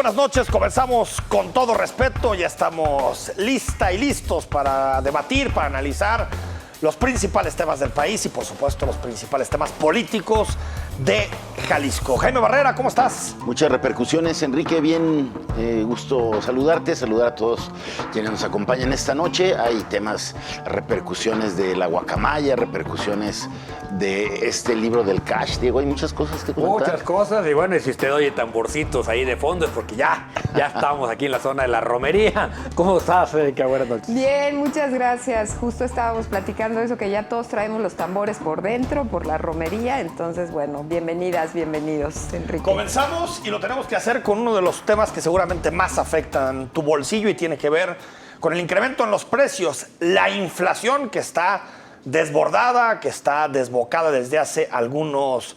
buenas noches. Comenzamos con todo respeto. Ya estamos lista y listos para debatir, para analizar los principales temas del país y, por supuesto, los principales temas políticos de Jalisco. Jaime Barrera, ¿cómo estás? Muchas repercusiones, Enrique. Bien, gusto saludarte, saludar a todos quienes nos acompañan esta noche. Hay temas, repercusiones de la guacamaya, repercusiones de este libro del Cash. Diego, hay muchas cosas que comentar. Muchas cosas, y bueno, y si usted oye tamborcitos ahí de fondo es porque ya estamos aquí en la zona de la romería. ¿Cómo estás, Erika? Buenas noches. Bien, muchas gracias. Justo estábamos platicando eso, que ya todos traemos los tambores por dentro, por la romería. Entonces, bueno, bienvenidas, bienvenidos, Enrique. Comenzamos y lo tenemos que hacer con uno de los temas que seguramente más afectan tu bolsillo y tiene que ver con el incremento en los precios, la inflación que está desbordada, que está desbocada desde hace algunos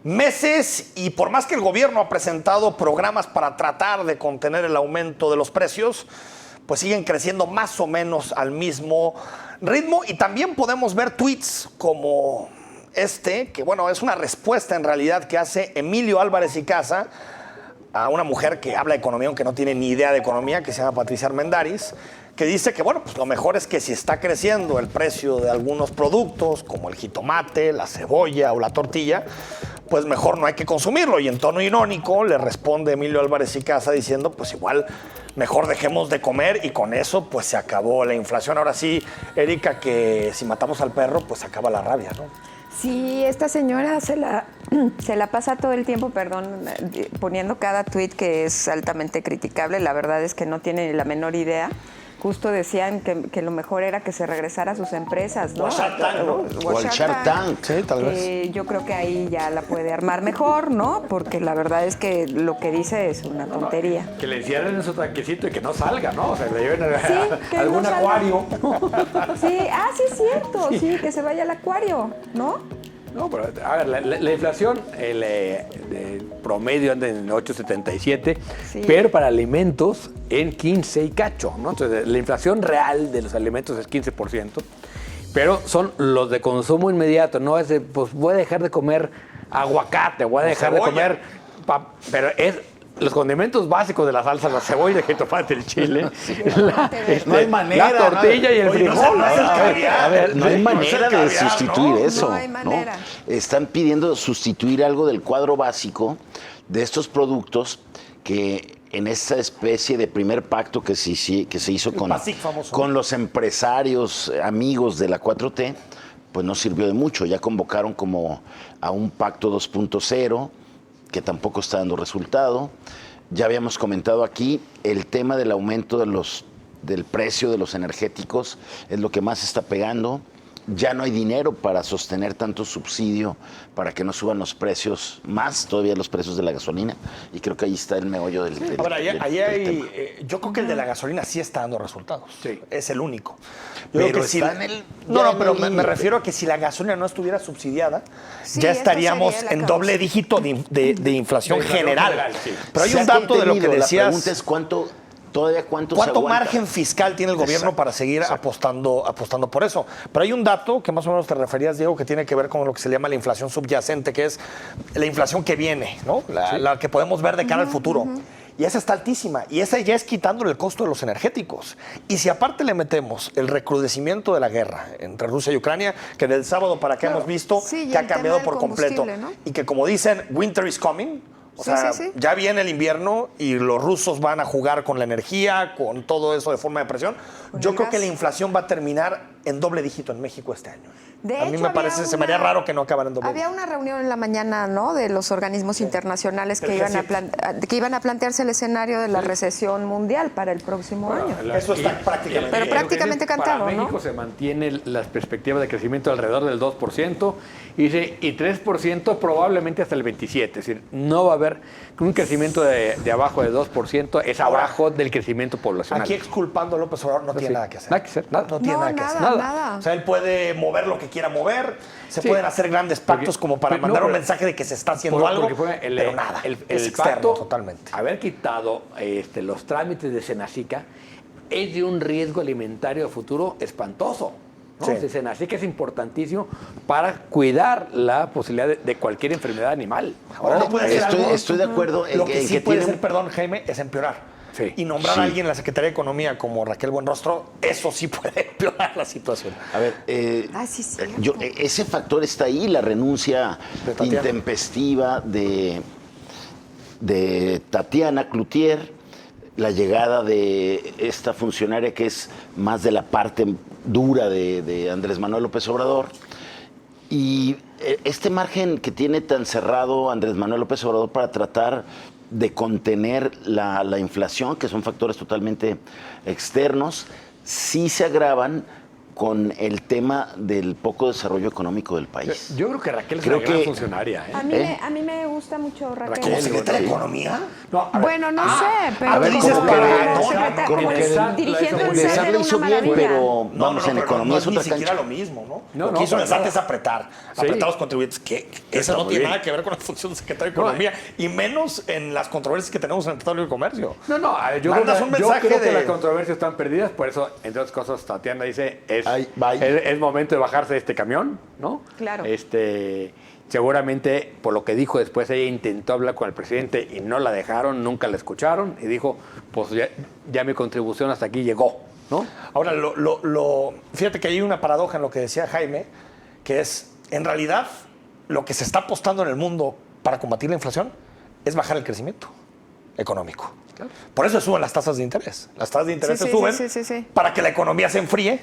meses, y por más que el gobierno ha presentado programas para tratar de contener el aumento de los precios, pues siguen creciendo más o menos al mismo ritmo. Y también podemos ver tweets como este, que bueno, es una respuesta en realidad que hace Emilio Álvarez y Casa a una mujer que habla de economía, aunque no tiene ni idea de economía, que se llama Patricia Armendáriz, que dice que bueno, pues lo mejor es que si está creciendo el precio de algunos productos, como el jitomate, la cebolla o la tortilla, pues mejor no hay que consumirlo. Y en tono irónico le responde Emilio Álvarez y Casa diciendo, pues igual mejor dejemos de comer, y con eso pues se acabó la inflación. Ahora sí, Erika, que si matamos al perro, pues se acaba la rabia, ¿no? Sí, esta señora se la pasa todo el tiempo, poniendo cada tuit que es altamente criticable. La verdad es que no tiene ni la menor idea. Justo decían que lo mejor era que se regresara a sus empresas, ¿no? O a Shark Tank, ¿no? O al Shark Tank. Sí, tal vez. Yo creo que ahí ya la puede armar mejor, ¿no? Porque la verdad es que lo que dice es una tontería. Que le encierren en su tanquecito y que no salga, ¿no? O sea, que le lleven Sí, a algún acuario. Sí, sí es cierto, sí, que se vaya al acuario, ¿no? No, pero a ver, la inflación, el promedio anda en 8.77, Sí. pero para alimentos en 15 y cacho, ¿no? Entonces, la inflación real de los alimentos es 15%, pero son los de consumo inmediato, no es de, pues voy a dejar de comer aguacate, voy a dejar de comer, pero es los condimentos básicos de la salsa, la cebolla, el jitomate, el chile, No hay manera, la tortilla y el Oye, no frijol. no es el caviar. A ver, no hay manera de caviar, sustituir ¿no? eso. No hay manera. Están pidiendo sustituir algo del cuadro básico de estos productos que en esta especie de primer pacto que se hizo PASIC famoso. con los empresarios amigos de la 4T, pues no sirvió de mucho. Ya convocaron como a un pacto 2.0 que tampoco está dando resultado. Ya habíamos comentado aquí el tema del aumento del precio de los energéticos, es lo que más está pegando. Ya no hay dinero para sostener tanto subsidio para que no suban los precios, más todavía los precios de la gasolina, y creo que ahí está el meollo del A ver, del hay, tema. yo creo que el de la gasolina sí está dando resultados. Sí. Es el único. Pero creo que si está en el- No, ya no, en pero el me límite. refiero a que si la gasolina no estuviera subsidiada, Sí, ya esta estaríamos sería la en causa. doble dígito de inflación De inflación general. general, sí. Pero hay Se un ha dato de lo que contenido. La decías. pregunta es cuánto se ¿Cuánto aguanta? margen fiscal tiene el gobierno Exacto, para seguir apostando por eso? Pero hay un dato que más o menos te referías, Diego, que tiene que ver con lo que se llama la inflación subyacente, que es la inflación que viene, ¿no? La que podemos ver de cara al futuro. Y esa está altísima. Y esa ya es quitándole el costo de los energéticos. Y si aparte le metemos el recrudecimiento de la guerra entre Rusia y Ucrania, que del sábado para acá hemos visto Sí, y que ha el tema cambiado del por completo. combustible, ¿no? Y que, como dicen, winter is coming. O Sí, sea, sí, sí. ya viene el invierno y los rusos van a jugar con la energía, con todo eso de forma de presión. Con Yo el creo que gas. la inflación va a terminar en doble dígito en México este año. De A mí hecho, me parece, se me haría raro que no acabara en doble Había dígito. una reunión en la mañana, ¿no?, de los organismos internacionales que El iban a plantearse el escenario de la recesión mundial para el próximo año. Eso está prácticamente. Pero prácticamente cantado, para ¿no? México se mantiene las perspectivas de crecimiento alrededor del 2%, y 3% probablemente hasta el 27%. Es decir, no va a haber un crecimiento de abajo de 2%, es Ahora, abajo del crecimiento poblacional. Aquí exculpando a López Obrador no tiene Sí. nada que hacer. Nada que hacer, nada. No tiene No, nada que hacer. nada. O sea, él puede mover lo que quiera mover, se Sí. pueden hacer grandes pactos Porque- como para no, mandar un pero- mensaje de que se está haciendo Porque algo, fue pero nada, el es externo pacto, totalmente. haber quitado los trámites de Senacica es de un riesgo alimentario a futuro espantoso. ¿no? Sí. Dicen, así que es importantísimo para cuidar la posibilidad de cualquier enfermedad animal. Ahora no puede ser algo- Estoy de acuerdo Lo que sí puede tiene ser, perdón, Jaime, es empeorar. Sí. Y nombrar Sí. a alguien en la Secretaría de Economía como Raquel Buenrostro, eso sí puede empeorar la situación. A ver, Sí, cierto. ese factor está ahí, la renuncia De Tatiana. intempestiva de Tatiana Cloutier, la llegada de esta funcionaria que es más de la parte dura de Andrés Manuel López Obrador. Y este margen que tiene tan cerrado Andrés Manuel López Obrador para tratar de contener la inflación, que son factores totalmente externos, sí se agravan con el tema del poco desarrollo económico del país. Yo creo que Raquel es Creo una gran que- funcionaria. ¿eh? A mí me gusta mucho Raquel. ¿Como Raquel, secretaria de sí. Economía? No, a ver, Bueno, no sé, pero a ver, como dices, que pero la no, secretaria- como como que el SAT dirigiendo la el hizo muy SAT SAT era lo una hizo bien, maravilla. pero vamos, en pero economía no es otra ni siquiera cancha. lo mismo, ¿no? No, Lo no, que hizo el para SAT nada. es apretar Sí. a los contribuyentes, que eso Está no muy tiene bien. nada que ver con la función de secretario de No, Economía, y menos en las controversias que tenemos en el Tratado de Libre Comercio. No, a ver, yo Mandas creo, un que, yo mensaje creo que de- las controversias están perdidas, por eso, entre otras cosas, Tatiana dice, Ay, bye. es momento de bajarse de este camión, ¿no? Claro. Seguramente, por lo que dijo después, ella intentó hablar con el presidente y no la dejaron, nunca la escucharon, y dijo, pues ya mi contribución hasta aquí llegó, ¿no? Ahora, fíjate que hay una paradoja en lo que decía Jaime, que es, en realidad, lo que se está apostando en el mundo para combatir la inflación es bajar el crecimiento económico. Por eso suben las tasas de interés. Las tasas de interés Sí, se sí, suben sí. para que la economía se enfríe,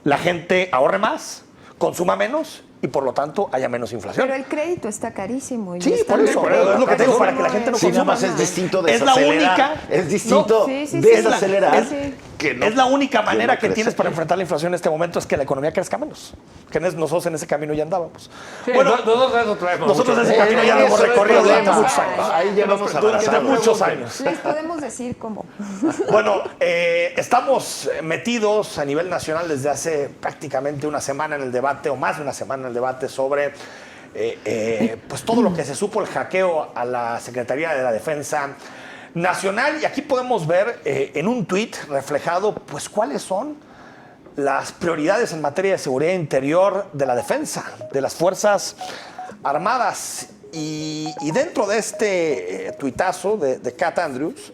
la gente ahorre más, consuma menos y por lo tanto haya menos inflación. Pero el crédito está carísimo. Y Sí, está por eso, muy es lo que te digo, caro. para que la gente no Sí, nada consuma. más es distinto Es la desacelerar. única. Es distinto No, sí, sí, desacelerar. sí. Que no- es la única que manera no que crece. tienes para enfrentar la inflación en este momento, es que la economía crezca menos. Que nosotros en ese camino ya andábamos. Sí, Bueno, nosotros eso traemos nosotros mucho. ese camino ya lo hemos Eso es recorrido durante problema. muchos años. Ahí llevamos Durante avanzado. muchos años. Les podemos decir cómo. Bueno, estamos metidos a nivel nacional desde hace prácticamente una semana en el debate, o más de una semana en el debate, sobre pues todo lo que se supo el hackeo a la Secretaría de la Defensa Nacional. Y aquí podemos ver en un tuit reflejado pues cuáles son las prioridades en materia de seguridad interior de la defensa, de las Fuerzas Armadas. Y dentro de este tuitazo de Kat Andrews,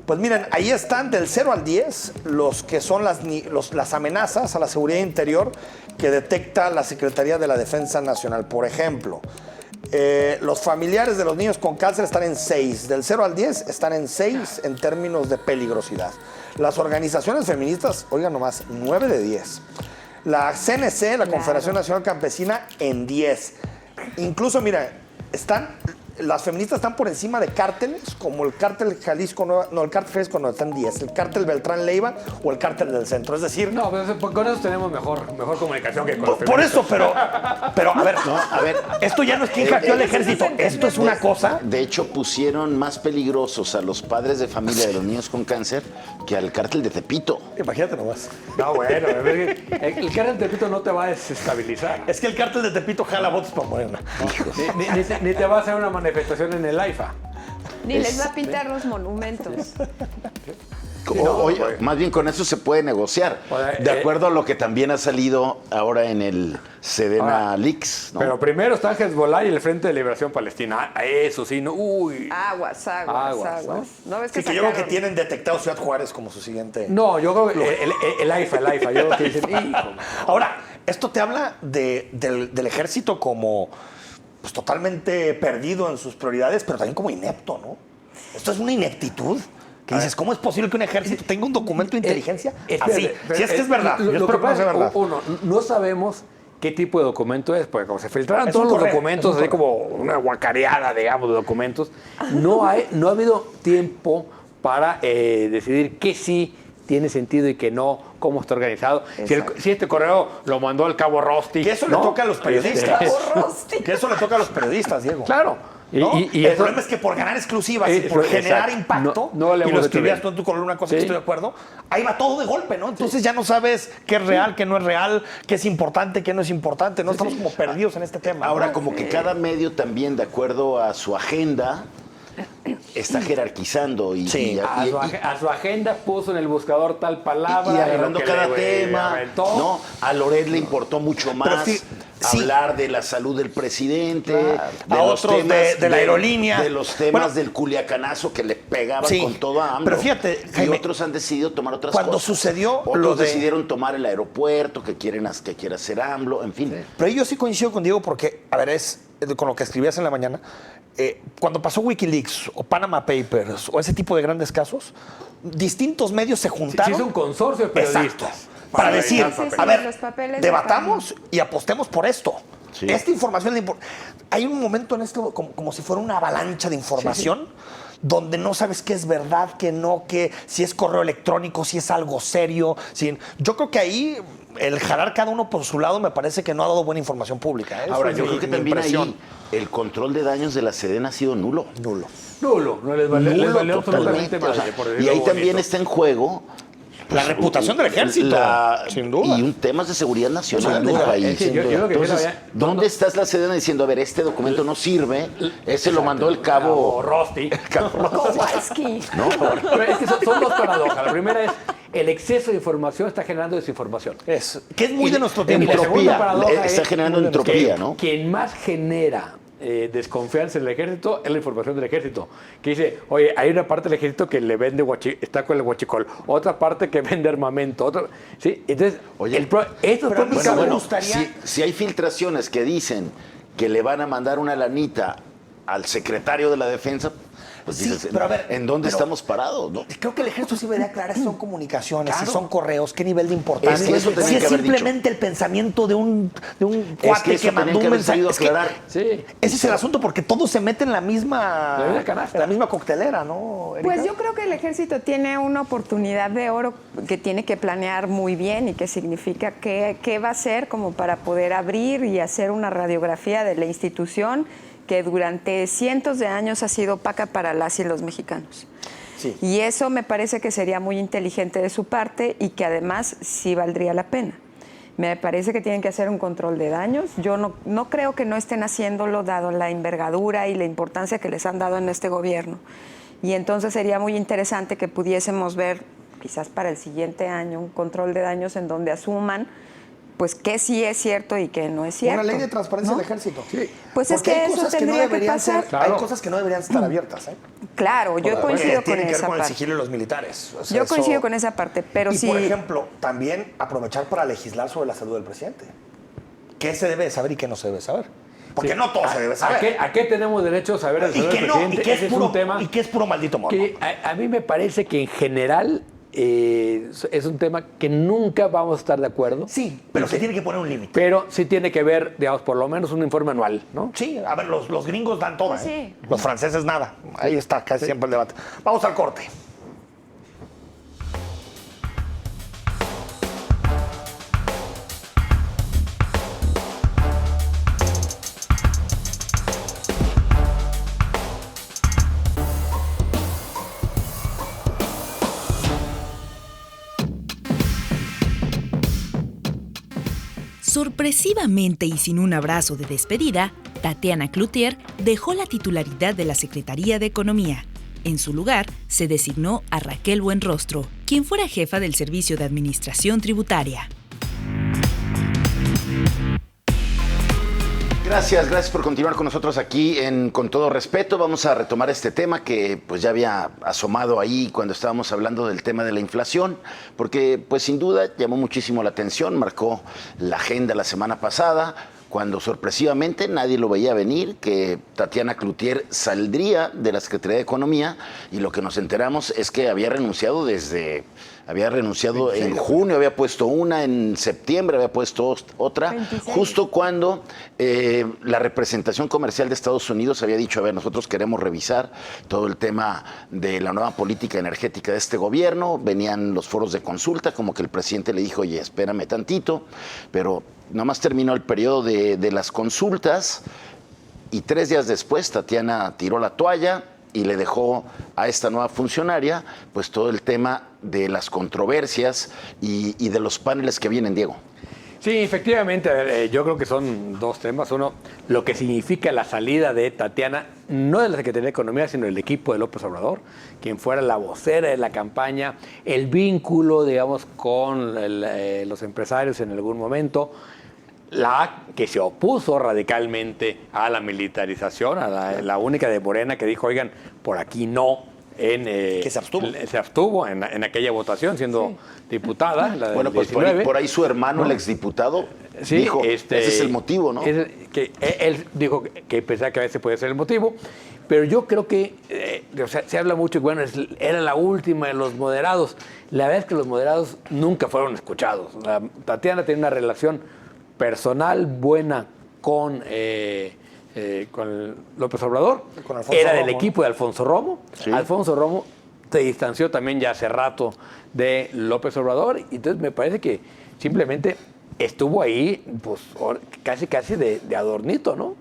pues miren, ahí están del 0 al 10 los que son las amenazas a la seguridad interior que detecta la Secretaría de la Defensa Nacional. Por ejemplo, los familiares de los niños con cáncer están en 6. Del 0 al 10 están en 6 en términos de peligrosidad. Las organizaciones feministas, oigan nomás, 9 de 10. La CNC, la Confederación Nacional Campesina, en 10. Incluso, mira, las feministas están por encima de cárteles como el cártel Jalisco, el cártel Jalisco no, está en 10, el cártel Beltrán Leiva o el cártel del Centro. Es decir, No, pero con eso tenemos mejor comunicación que con los por eso, pero a ver, esto ya no es quien hackeó al Eso sí ejército, se entiende. esto es una cosa. De hecho, pusieron más peligrosos a los padres de familia de los niños con cáncer que al cártel de Tepito. Imagínate nomás. No, bueno, el cártel de Tepito no te va a desestabilizar. Es que el cártel de Tepito jala votos para Morena. Ni te va a hacer una manifestación en el AIFA. Ni les va a pintar los monumentos. Oye, más bien con eso se puede negociar. O sea, De acuerdo a lo que también ha salido ahora en el Sedena Ahora, Leaks, ¿no? Pero primero está Hezbollah y el Frente de Liberación Palestina. Eso sí, no. Uy. Aguas. Aguas, ¿No ves Sí, que yo creo que tienen detectado Ciudad Juárez como su siguiente. No, yo creo que el AIFA. Yo creo que dicen, "Hijo". Ahora, esto te habla del ejército como pues, totalmente perdido en sus prioridades, pero también como inepto, ¿no? Esto es una ineptitud. Que dices, ¿cómo es posible que un ejército tenga un documento de inteligencia así? Si es que es verdad. Yo Lo espero que que no sea pasa, verdad. uno, no sabemos qué tipo de documento es, porque como se filtraron Es todos un los correo, documentos, es un así como una guacareada, digamos, de documentos, no ha habido tiempo para decidir qué sí tiene sentido y qué no, cómo está organizado. Si este correo lo mandó el cabo Rosti. Que eso ¿no? le toca a los periodistas. Rosti. Que eso le toca a los periodistas, Diego. Claro. ¿No? Y el eso- problema es que por ganar exclusivas y por Exacto. generar impacto, No le y hemos lo hecho escribías bien. tú en tu columna, una cosa que Sí. estoy de acuerdo, ahí va todo de golpe, ¿no? Entonces ya no sabes qué es real, qué no es real, qué es importante, qué no es importante, ¿no? Estamos como perdidos en este tema. Ahora, ¿no? como que cada medio también, de acuerdo a su agenda, está jerarquizando y A su agenda puso en el buscador tal palabra. y agarrando lo que cada le tema, aventó. ¿no? A Loret le importó mucho más hablar de la salud del presidente, de a los otros temas de la aerolínea. de los temas Bueno, del culiacanazo que le pegaban Sí, con todo a AMLO. pero fíjate, y Jaime, otros han decidido tomar otras cuando cosas. sucedió otros lo de- decidieron tomar el aeropuerto que quiere hacer AMLO, en fin. Pero yo sí coincido con Diego porque, a ver, es con lo que escribías en la mañana, cuando pasó Wikileaks o Panama Papers o ese tipo de grandes casos, distintos medios se Sí, juntaron. es un consorcio de Exacto. periodistas. Para decir, Sí, sí, a ver, los papeles debatamos y apostemos por esto. Sí. Esta información, hay un momento en esto como si fuera una avalancha de información donde no sabes qué es verdad, qué no, qué, si es correo electrónico, si es algo serio. Yo creo que ahí el jalar cada uno por su lado me parece que no ha dado buena información pública. Eso Ahora, es yo mi- creo que mi también impresión. ahí el control de daños de la Sedena ha sido nulo. Nulo. Nulo, no les valió, les Nulo valió absolutamente totalmente. O sea, madre, por y decirlo ahí también bonito. está en juego La reputación del ejército, sin duda. Y temas de seguridad nacional Sin del duda. país. Sí, yo lo que Entonces, decía, ¿dónde estás la Sedena diciendo, a ver, este documento no sirve? Ese lo mandó el cabo. Rosti. Kowalski. ¿No? Pero es que son dos paradojas. La primera es el exceso de información está generando desinformación. Que es muy de nuestro tiempo. Y la segunda Entropía. paradoja Está es generando que entropía, ¿no? Quien más genera desconfianza en el ejército es la información del ejército. Que dice, oye, hay una parte del ejército que le vende está con el huachicol, otra parte que vende armamento, otra. ¿Sí? Entonces, Oye, estos pero a mí propios sí me cabrones- gustaría- Si hay filtraciones que dicen que le van a mandar una lanita al secretario de la defensa, pues Sí, dices, pero a ver, ¿en dónde pero- estamos parados? ¿No? Creo que el ejército sí debería aclarar si son comunicaciones, Claro. si son correos, qué nivel de importancia. Es que eso tenía si es que haber simplemente el pensamiento de un cuate eso que tenía mandó que un haber mensaje. sabido Es que aclarar. Sí. ese es el asunto, porque todo se mete en la misma canasta. en la misma coctelera, ¿no, Erika? Pues yo creo que el ejército tiene una oportunidad de oro que tiene que planear muy bien y que significa qué va a hacer como para poder abrir y hacer una radiografía de la institución que durante cientos de años ha sido opaca para las y los mexicanos. Sí. Y eso me parece que sería muy inteligente de su parte y que además sí valdría la pena. Me parece que tienen que hacer un control de daños. Yo no creo que no estén haciéndolo dado la envergadura y la importancia que les han dado en este gobierno. Y entonces sería muy interesante que pudiésemos ver, quizás para el siguiente año, un control de daños en donde asuman pues qué sí es cierto y qué no es cierto. Una ley de transparencia ¿no? del ejército. Sí. Pues es Porque que hay eso cosas no tendría que deberían pasar. ser- Claro. Hay cosas que no deberían estar abiertas, ¿eh? Claro, yo Porque coincido con tienen que ver esa con el parte. sigilo de los militares. O sea, Yo eso- coincido con esa parte, pero y sí. por ejemplo, también aprovechar para legislar sobre la salud del presidente. ¿Qué se debe saber y qué no se debe saber? Porque Sí. no todo se debe saber. ¿A qué tenemos derecho a saber el Y salud que del no, presidente? y que Ese es puro, un tema y que es puro maldito morbo. que a mí me parece que en general es un tema que nunca vamos a estar de acuerdo. Sí, pero se tiene que poner un límite. Pero sí tiene que ver, digamos, por lo menos un informe anual, ¿no? Sí, a ver, los gringos dan toda, Sí. ¿eh? Los franceses nada. Ahí está casi siempre el debate. Vamos al corte. Sorpresivamente y sin un abrazo de despedida, Tatiana Cloutier dejó la titularidad de la Secretaría de Economía. En su lugar, se designó a Raquel Buenrostro, quien fuera jefa del Servicio de Administración Tributaria. Gracias por continuar con nosotros aquí en Con Todo Respeto. Vamos a retomar este tema que pues ya había asomado ahí cuando estábamos hablando del tema de la inflación, porque pues sin duda llamó muchísimo la atención, marcó la agenda la semana pasada, cuando sorpresivamente nadie lo veía venir, que Tatiana Cloutier saldría de la Secretaría de Economía, y lo que nos enteramos es que había renunciado en junio, había puesto una en septiembre, había puesto otra, 26. justo cuando la representación comercial de Estados Unidos había dicho, a ver, nosotros queremos revisar todo el tema de la nueva política energética de este gobierno. Venían los foros de consulta, como que el presidente le dijo, oye, espérame tantito, pero nomás terminó el periodo de las consultas y 3 días después Tatiana tiró la toalla y le dejó a esta nueva funcionaria pues todo el tema de las controversias y de los paneles que vienen, Diego. Sí, efectivamente, a ver, yo creo que son dos temas. Uno, lo que significa la salida de Tatiana no de la Secretaría de Economía, sino del equipo de López Obrador, quien fuera la vocera de la campaña, el vínculo, digamos, con los empresarios en algún momento, que se opuso radicalmente a la militarización, la única de Morena que dijo, oigan, por aquí no. Que se abstuvo. Se abstuvo en aquella votación, siendo diputada. La del Bueno, pues 19. por ahí su hermano, el exdiputado, dijo, ese es el motivo, ¿no? Que él dijo que pensaba que a veces podía ser el motivo, pero yo creo que se habla mucho, y bueno, era la última de los moderados. La verdad es que los moderados nunca fueron escuchados. Tatiana tiene una relación personal buena con López Obrador, Con Alfonso era del Romo, equipo de Alfonso Romo. Sí. Alfonso Romo se distanció también ya hace rato de López Obrador, y entonces me parece que simplemente estuvo ahí, pues casi de adornito, ¿no?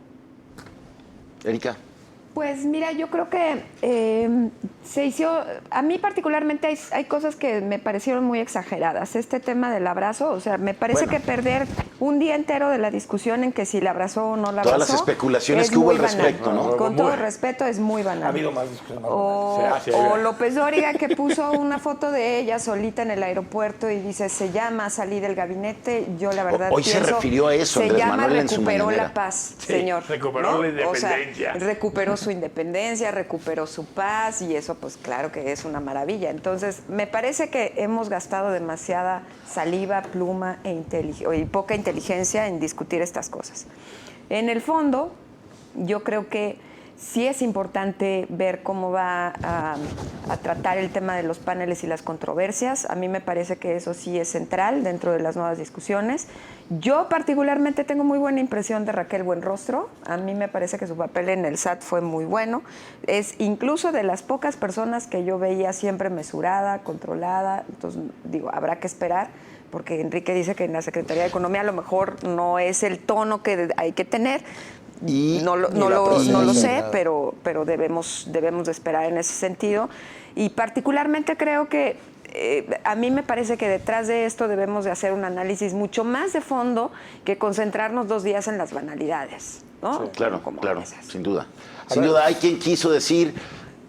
Erika. Pues mira, yo creo que se hizo, a mí particularmente hay cosas que me parecieron muy exageradas. Este tema del abrazo, o sea, me parece que perder un día entero de la discusión en que si la abrazó o no la abrazó. Todas las especulaciones es que hubo muy al banal. respecto, ¿no? Con todo respeto, es muy banal. Ha habido más discusión. O López Dóriga, que puso una foto de ella solita en el aeropuerto y dice, se llama salí del gabinete. Yo la verdad Hoy se refirió a eso, se Andrés llama Manuel, en su recuperó mañanera. la paz, Sí, señor. recuperó la independencia. O sea, recuperó su independencia, recuperó su paz, y eso pues claro que es una maravilla. Entonces, me parece que hemos gastado demasiada saliva, pluma y poca inteligencia en discutir estas cosas. En el fondo, yo creo que sí es importante ver cómo va a tratar el tema de los paneles y las controversias. A mí me parece que eso sí es central dentro de las nuevas discusiones. Yo particularmente tengo muy buena impresión de Raquel Buenrostro. A mí me parece que su papel en el SAT fue muy bueno. Es incluso de las pocas personas que yo veía siempre mesurada, controlada. Entonces, digo, habrá que esperar, porque Enrique dice que en la Secretaría de Economía a lo mejor no es el tono que hay que tener. Y No lo sé, pero debemos de esperar en ese sentido. Y particularmente creo que a mí me parece que detrás de esto debemos de hacer un análisis mucho más de fondo que concentrarnos 2 días en las banalidades, ¿no? Sí, claro, Como claro, esas. sin duda. Sin duda, hay quien quiso decir,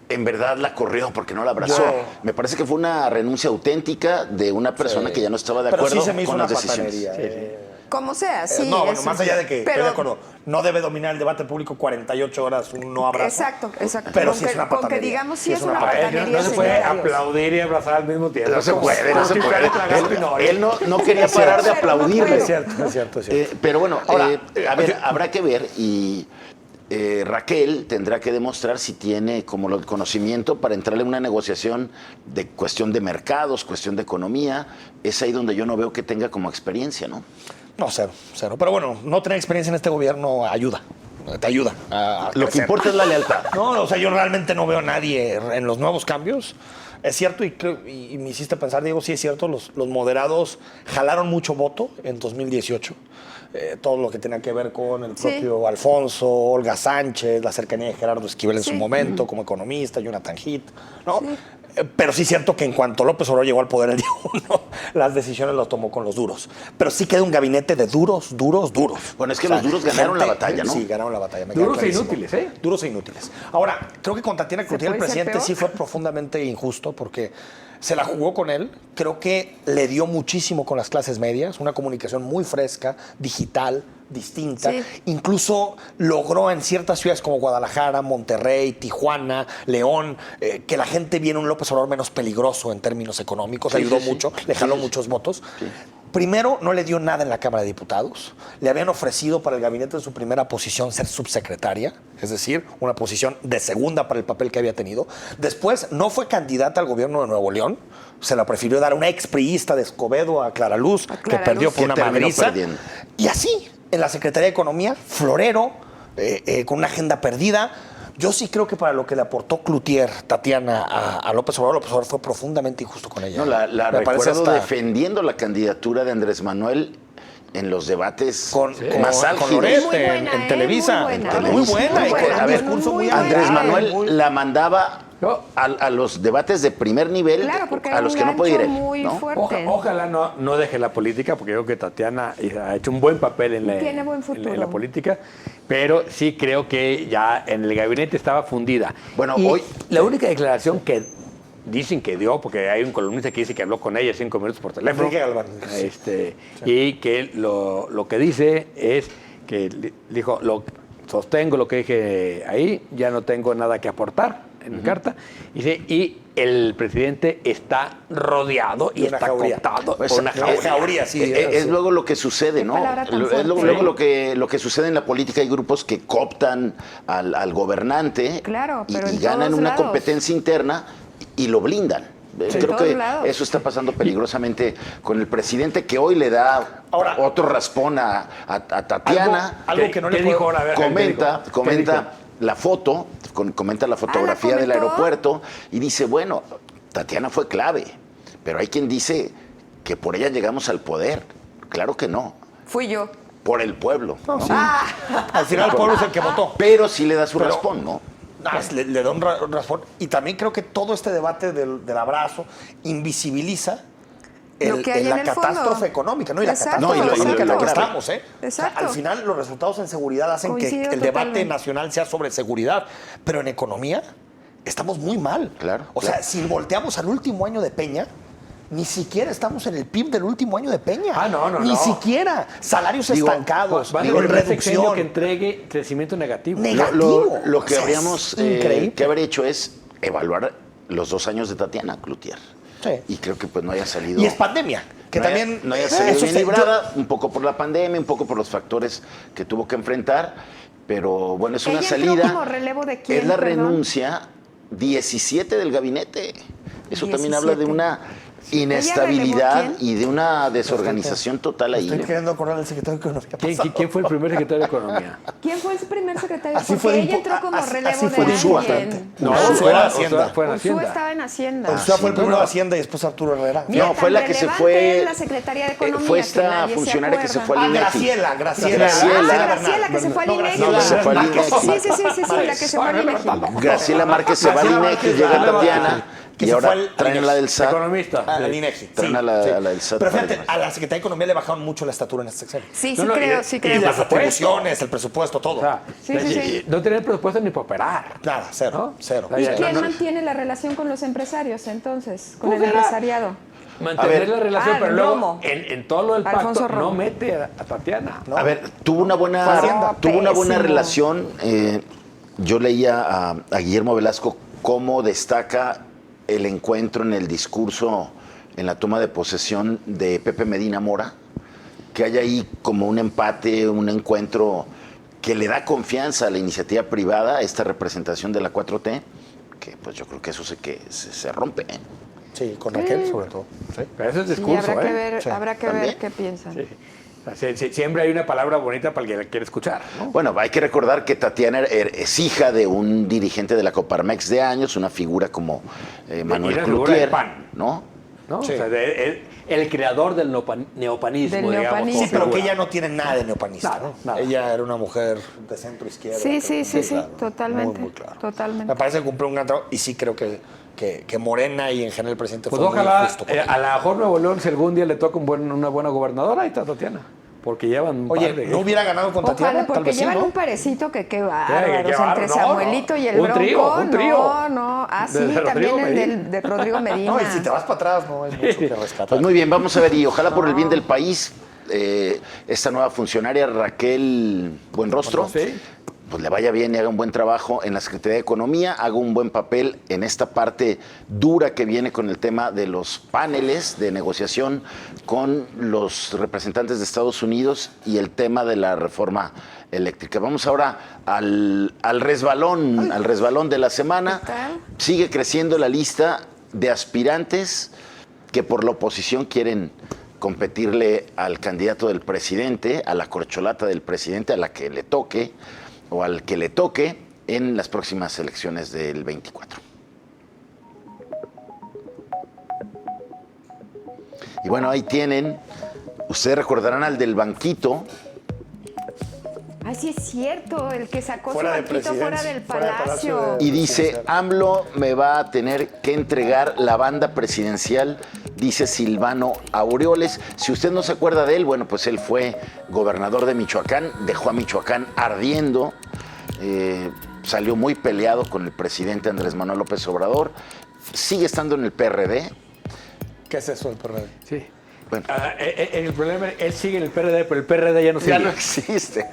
en verdad la corrió porque no la abrazó. Me parece que fue una renuncia auténtica de una persona que ya no estaba de Pero acuerdo sí se me hizo con una las decisiones. patanería. Como sea, sí. No, bueno, eso más sí. allá de que estoy Pero- de acuerdo, no debe dominar el debate público 48 horas un no abrazo. Exacto. Pero Con sí es que- una con que patanería. digamos sí Sí es es una una patanería. patanería. No se puede señora, Dios. aplaudir y abrazar al mismo tiempo. No se puede, no Como se si fuera puede. tragar pinole. Él no quería parar de Pero no aplaudirle. puedo. Es cierto. Pero bueno, Ahora, a ver, habrá que ver y Raquel tendrá que demostrar si tiene como el conocimiento para entrarle en una negociación de cuestión de mercados, cuestión de economía. Es ahí donde yo no veo que tenga como experiencia, ¿no? No, cero. Pero bueno, no tener experiencia en este gobierno ayuda. Te ayuda a Lo que crecer. importa es la lealtad. No, o sea, yo realmente no veo a nadie en los nuevos cambios. Es cierto, y me hiciste pensar, Diego, sí es cierto, los moderados jalaron mucho voto en 2018. Todo lo que tenía que ver con el Sí. propio Alfonso, Olga Sánchez, la cercanía de Gerardo Esquivel en Sí. su momento como economista, Jonathan Heath, ¿no? Pero sí es cierto que en cuanto López Obrador llegó al poder el día 1, las decisiones las tomó con los duros. Pero sí queda un gabinete de duros. Bueno, es que los duros ganaron la batalla, ¿no? Sí, ganaron la batalla. me queda Duros e clarísimo. inútiles, ¿eh? Duros e inútiles. Ahora, creo que con Tatiana Cloutier el puede ser presidente peor? sí fue profundamente injusto porque se la jugó con él. Creo que le dio muchísimo con las clases medias, una comunicación muy fresca, digital, distinta. Sí. Incluso logró en ciertas ciudades como Guadalajara, Monterrey, Tijuana, León, que la gente viera un López Obrador menos peligroso en términos económicos. Sí, Ayudó sí, sí. mucho, le jaló muchos votos. Primero, no le dio nada en la Cámara de Diputados. Le habían ofrecido para el gabinete de su primera posición ser subsecretaria, es decir, una posición de segunda para el papel que había tenido. Después, no fue candidata al gobierno de Nuevo León. Se la prefirió dar a una expriista de Escobedo, a Clara Luz, A que Clara perdió Luz. por Que una terminó madriza. perdiendo. Y así, en la Secretaría de Economía, florero, con una agenda perdida. Yo sí creo que para lo que le aportó Cloutier, Tatiana, a López Obrador fue profundamente injusto con ella. No, la Me parece recuerdo hasta defendiendo la candidatura de Andrés Manuel en los debates con más con álgidos. Loret Muy buena, en Televisa. muy buena. Muy buena. Muy y con buena. un discurso muy Andrés agradable, Manuel muy- la mandaba a los debates de primer nivel, Claro, porque a era los un que no puede ir gancho él, muy ¿no? fuerte. Ojalá no deje la política, porque yo creo que Tatiana ha hecho un buen papel Tiene buen futuro. en la política, pero sí creo que ya en el gabinete estaba fundida. Bueno, Y hoy- la única declaración que dicen que dio, porque hay un columnista que dice que habló con ella 5 minutos por teléfono, Enrique Galván. y que lo que dice es que dijo, sostengo lo que dije ahí, ya no tengo nada que aportar en mi carta, y el presidente está rodeado y De una está jauría. cooptado Pues, por una jauría. jauría. Sí, es luego lo que sucede, Qué ¿no? palabra tan Es fuerte. luego lo que sucede en la política. Hay grupos que cooptan al gobernante Claro, pero y en ganan todos una lados. competencia interna y lo blindan. En Creo todos que lados. eso está pasando peligrosamente con el presidente, que hoy le da Ahora, otro raspón a Tatiana. Algo que no le ¿Qué puedo- dijo ahora? A ver, ¿qué comenta dijo? ¿Qué dijo? la foto, comenta la fotografía del comentó? aeropuerto y dice, bueno, Tatiana fue clave, pero hay quien dice que por ella llegamos al poder. Claro que no, Fui yo. por el pueblo. ¿no? Al final el pueblo es el que votó. Pero sí le da su Pero- raspón, ¿no? Le da un raspón. Y también creo que todo este debate del abrazo invisibiliza Lo que hay la en el catástrofe fondo. económica, ¿no? Y la Exacto, catástrofe económica en la que exacto. estamos, ¿eh? O sea, Exacto. al final los resultados en seguridad hacen Coincido que el debate totalmente. nacional sea sobre seguridad. Pero en economía estamos muy mal. Claro, O sea, si volteamos al último año de Peña, ni siquiera estamos en el PIB del último año de Peña. Ah, no. Ni siquiera. Salarios Digo, estancados, Va a ser en el primer sexenio que reducción. entregue crecimiento negativo. Negativo. Lo O que sea, habríamos es increíble. que haber hecho es evaluar los 2 años de Tatiana Cloutier. Sí. Y creo que pues no haya salido... Y es pandemia, que no también... no haya salido eso bien se- librada, un poco por la pandemia, un poco por los factores que tuvo que enfrentar, pero bueno, es una ¿Ella entró salida. como relevo de quién, Es la perdón? renuncia 17 del gabinete. Eso también 17. habla de una ¿Ella inestabilidad relevó y de una desorganización total ahí. Estoy queriendo acordar al secretario de Economía. ¿Quién fue el primer secretario de Economía? ¿Quién fue su primer secretario? Así Porque fue de ella impo- entró como así- relevo así de fue de alguien. importante. No, Ah, Ursula era Hacienda. Fue en Ursúa Hacienda. estaba en Hacienda. Ursúa fue el primero de bueno. Hacienda y después Arturo Herrera. Mira, No, fue tan la que se relevante fue. es la Secretaría de Economía, Fue que esta nadie se funcionaria que se acuerda. fue al Ah, INEGI. Graciela. Graciela. Graciela, que se fue al INEGI. No, que se fue al Sí, INEGI. sí, la que se fue al INEGI. Graciela Márquez se va al Graciela INEGI, Márquez, llega Graciela Tatiana Márquez, que y se ahora fue al traen a la del SAT. Economista. Al INEGI. Traen a la del SAT Pero para fíjate, demás. a la Secretaría de Economía le bajaron mucho la estatura en este sexenio. Sí, No, sí no, creo, y- sí y creo. Y las presupuesto. atribuciones, el presupuesto, todo. O sea, Sí, sí, sí. no tener presupuesto ni para operar. Nada, cero, ¿No? cero. Ahí- ¿Y ya, quién no, mantiene la relación con los empresarios entonces? Con Pues el era- empresariado. Mantener A ver. la relación, Ah, pero luego Romo. en todo lo del pacto Alfonso Romo. no mete a Tatiana. No. A ver, tuvo una Fue buena, Hacienda. tuvo una buena Pésimo. relación. Yo leía a Guillermo Velasco cómo destaca el encuentro en el discurso, en la toma de posesión de Pepe Medina Mora, que hay ahí como un empate, un encuentro que le da confianza a la iniciativa privada, esta representación de la 4T, que pues yo creo que eso se rompe. ¿eh? Sí, con Raquel sobre todo. Sí. Pero eso es Y discurso, habrá que ¿eh? ver, Sí. habrá que ¿También? ver qué piensan. Sí. O sea, siempre hay una palabra bonita para el que la quiere escuchar, ¿no? Bueno, hay que recordar que Tatiana es hija de un dirigente de la Coparmex de años, una figura como Manuel una figura del Cloutier, PAN. ¿no? ¿No? Sí. O sea, el creador del neopanismo, Del digamos. neopanismo. Sí, pero que figura. ella no tiene nada de neopanista. Nada, ¿no? nada. Ella era una mujer de centro izquierda. Sí, sí, sí, sí, claro, totalmente, Muy claro. totalmente. Me parece que cumplió un gran trabajo y sí creo que Morena y en general el presidente Pues fue muy ojalá, justo con a ella. lo mejor Nuevo León, si algún día le toca una buena gobernadora, ahí está Tatiana. Porque llevan un Oye, par de- ¿no hubiera ganado con Tatiana? Ojalá, Tal porque vez sí, llevan ¿no? un parecito que qué qué bárbaros entre bárbaro, no, Samuelito no. y el Un Bronco. trío, un trío. No, no. Ah, sí, De Rodrigo también el Medina. de Rodrigo Medina. No, y si te vas para atrás, no es mucho que rescatar. Pues muy bien, vamos a ver, y ojalá por el bien del país, esta nueva funcionaria Raquel Buenrostro, Sí. pues le vaya bien y haga un buen trabajo en la Secretaría de Economía, haga un buen papel en esta parte dura que viene con el tema de los paneles de negociación con los representantes de Estados Unidos y el tema de la reforma eléctrica. Vamos ahora al resbalón de la semana. ¿Qué tal? Sigue creciendo la lista de aspirantes que por la oposición quieren competirle al candidato del presidente, a la corcholata del presidente, a la que le toque o al que le toque en las próximas elecciones del 24. Y bueno, ahí tienen, ustedes recordarán al del banquito, Ay, sí es cierto, el que sacó Fuera su de banquito fuera presidencia, del fuera del palacio. Palacio de- Y dice, AMLO me va a tener que entregar la banda presidencial, dice Silvano Aureoles. Si usted no se acuerda de él, bueno, pues él fue gobernador de Michoacán, dejó a Michoacán ardiendo, salió muy peleado con el presidente Andrés Manuel López Obrador, sigue estando en el PRD. ¿Qué es eso del PRD? Sí. Bueno. El problema, él sigue en el PRD, pero el PRD ya no sigue. Ya no existe.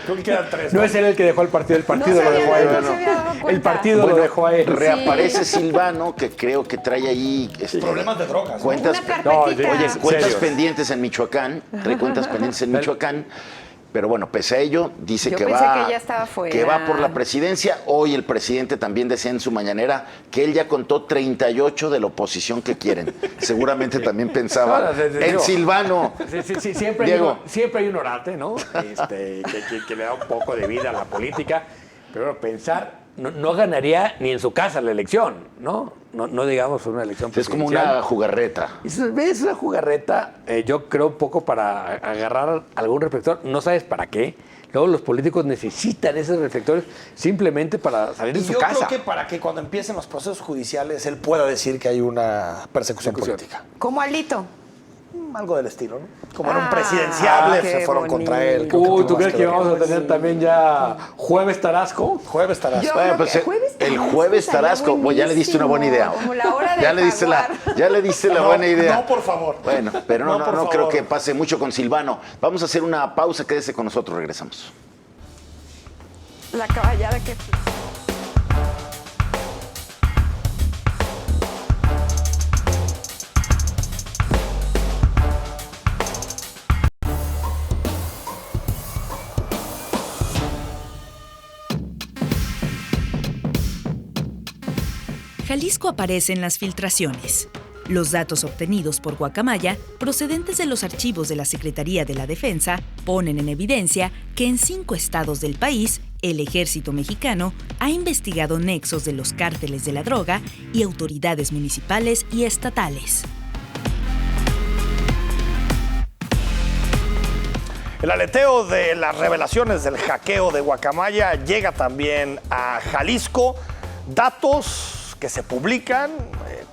Creo que quedan 3. No es él el que dejó el partido lo No dejó a él. sabía, no se había dado El cuenta. partido lo Bueno, dejó a él. reaparece Silvano, que creo que trae ahí Problemas de drogas, ¿no? cuentas, Una carpetita. oye, cuentas serios. pendientes en Michoacán, trae cuentas pendientes en Michoacán. Pero bueno, pese a ello, dice Yo que pensé va, que ya estaba fuera. que va por la presidencia. Hoy el presidente también decía en su mañanera que él ya contó 38 de la oposición que quieren. Seguramente también pensaba en Silvano. Sí, siempre, Diego. siempre hay un orate, ¿no? Que le da un poco de vida a la política. Pero pensar, no ganaría ni en su casa la elección, ¿no? No digamos una elección Es como presidencial. una jugarreta. Es una jugarreta, yo creo, un poco para agarrar algún reflector. No sabes para qué. Luego los políticos necesitan esos reflectores simplemente para salir de Y su yo casa. creo que para que cuando empiecen los procesos judiciales él pueda decir que hay una persecución política. Como Alito. Algo del estilo, ¿no? Como en un Ah, presidenciable qué se fueron contra él. bonito. Creo que ¿Tú tuvo crees más que ver. vamos a tener también ya jueves Tarasco? Jueves estarás. Yo- Bueno, creo que el jueves jueves estaría Tarasco, pues ya le diste una buena idea. buenísimo, como la hora del ya le diste jaguar. ya le diste la No, buena idea. no, por favor. Bueno, pero no, No, por no creo favor. que pase mucho con Silvano. Vamos a hacer una pausa, quédese con nosotros, regresamos. La caballada que... Jalisco aparece en las filtraciones. Los datos obtenidos por Guacamaya, procedentes de los archivos de la Secretaría de la Defensa, ponen en evidencia que en 5 estados del país, el ejército mexicano ha investigado nexos de los cárteles de la droga y autoridades municipales y estatales. El aleteo de las revelaciones del hackeo de Guacamaya llega también a Jalisco. Datos que se publican,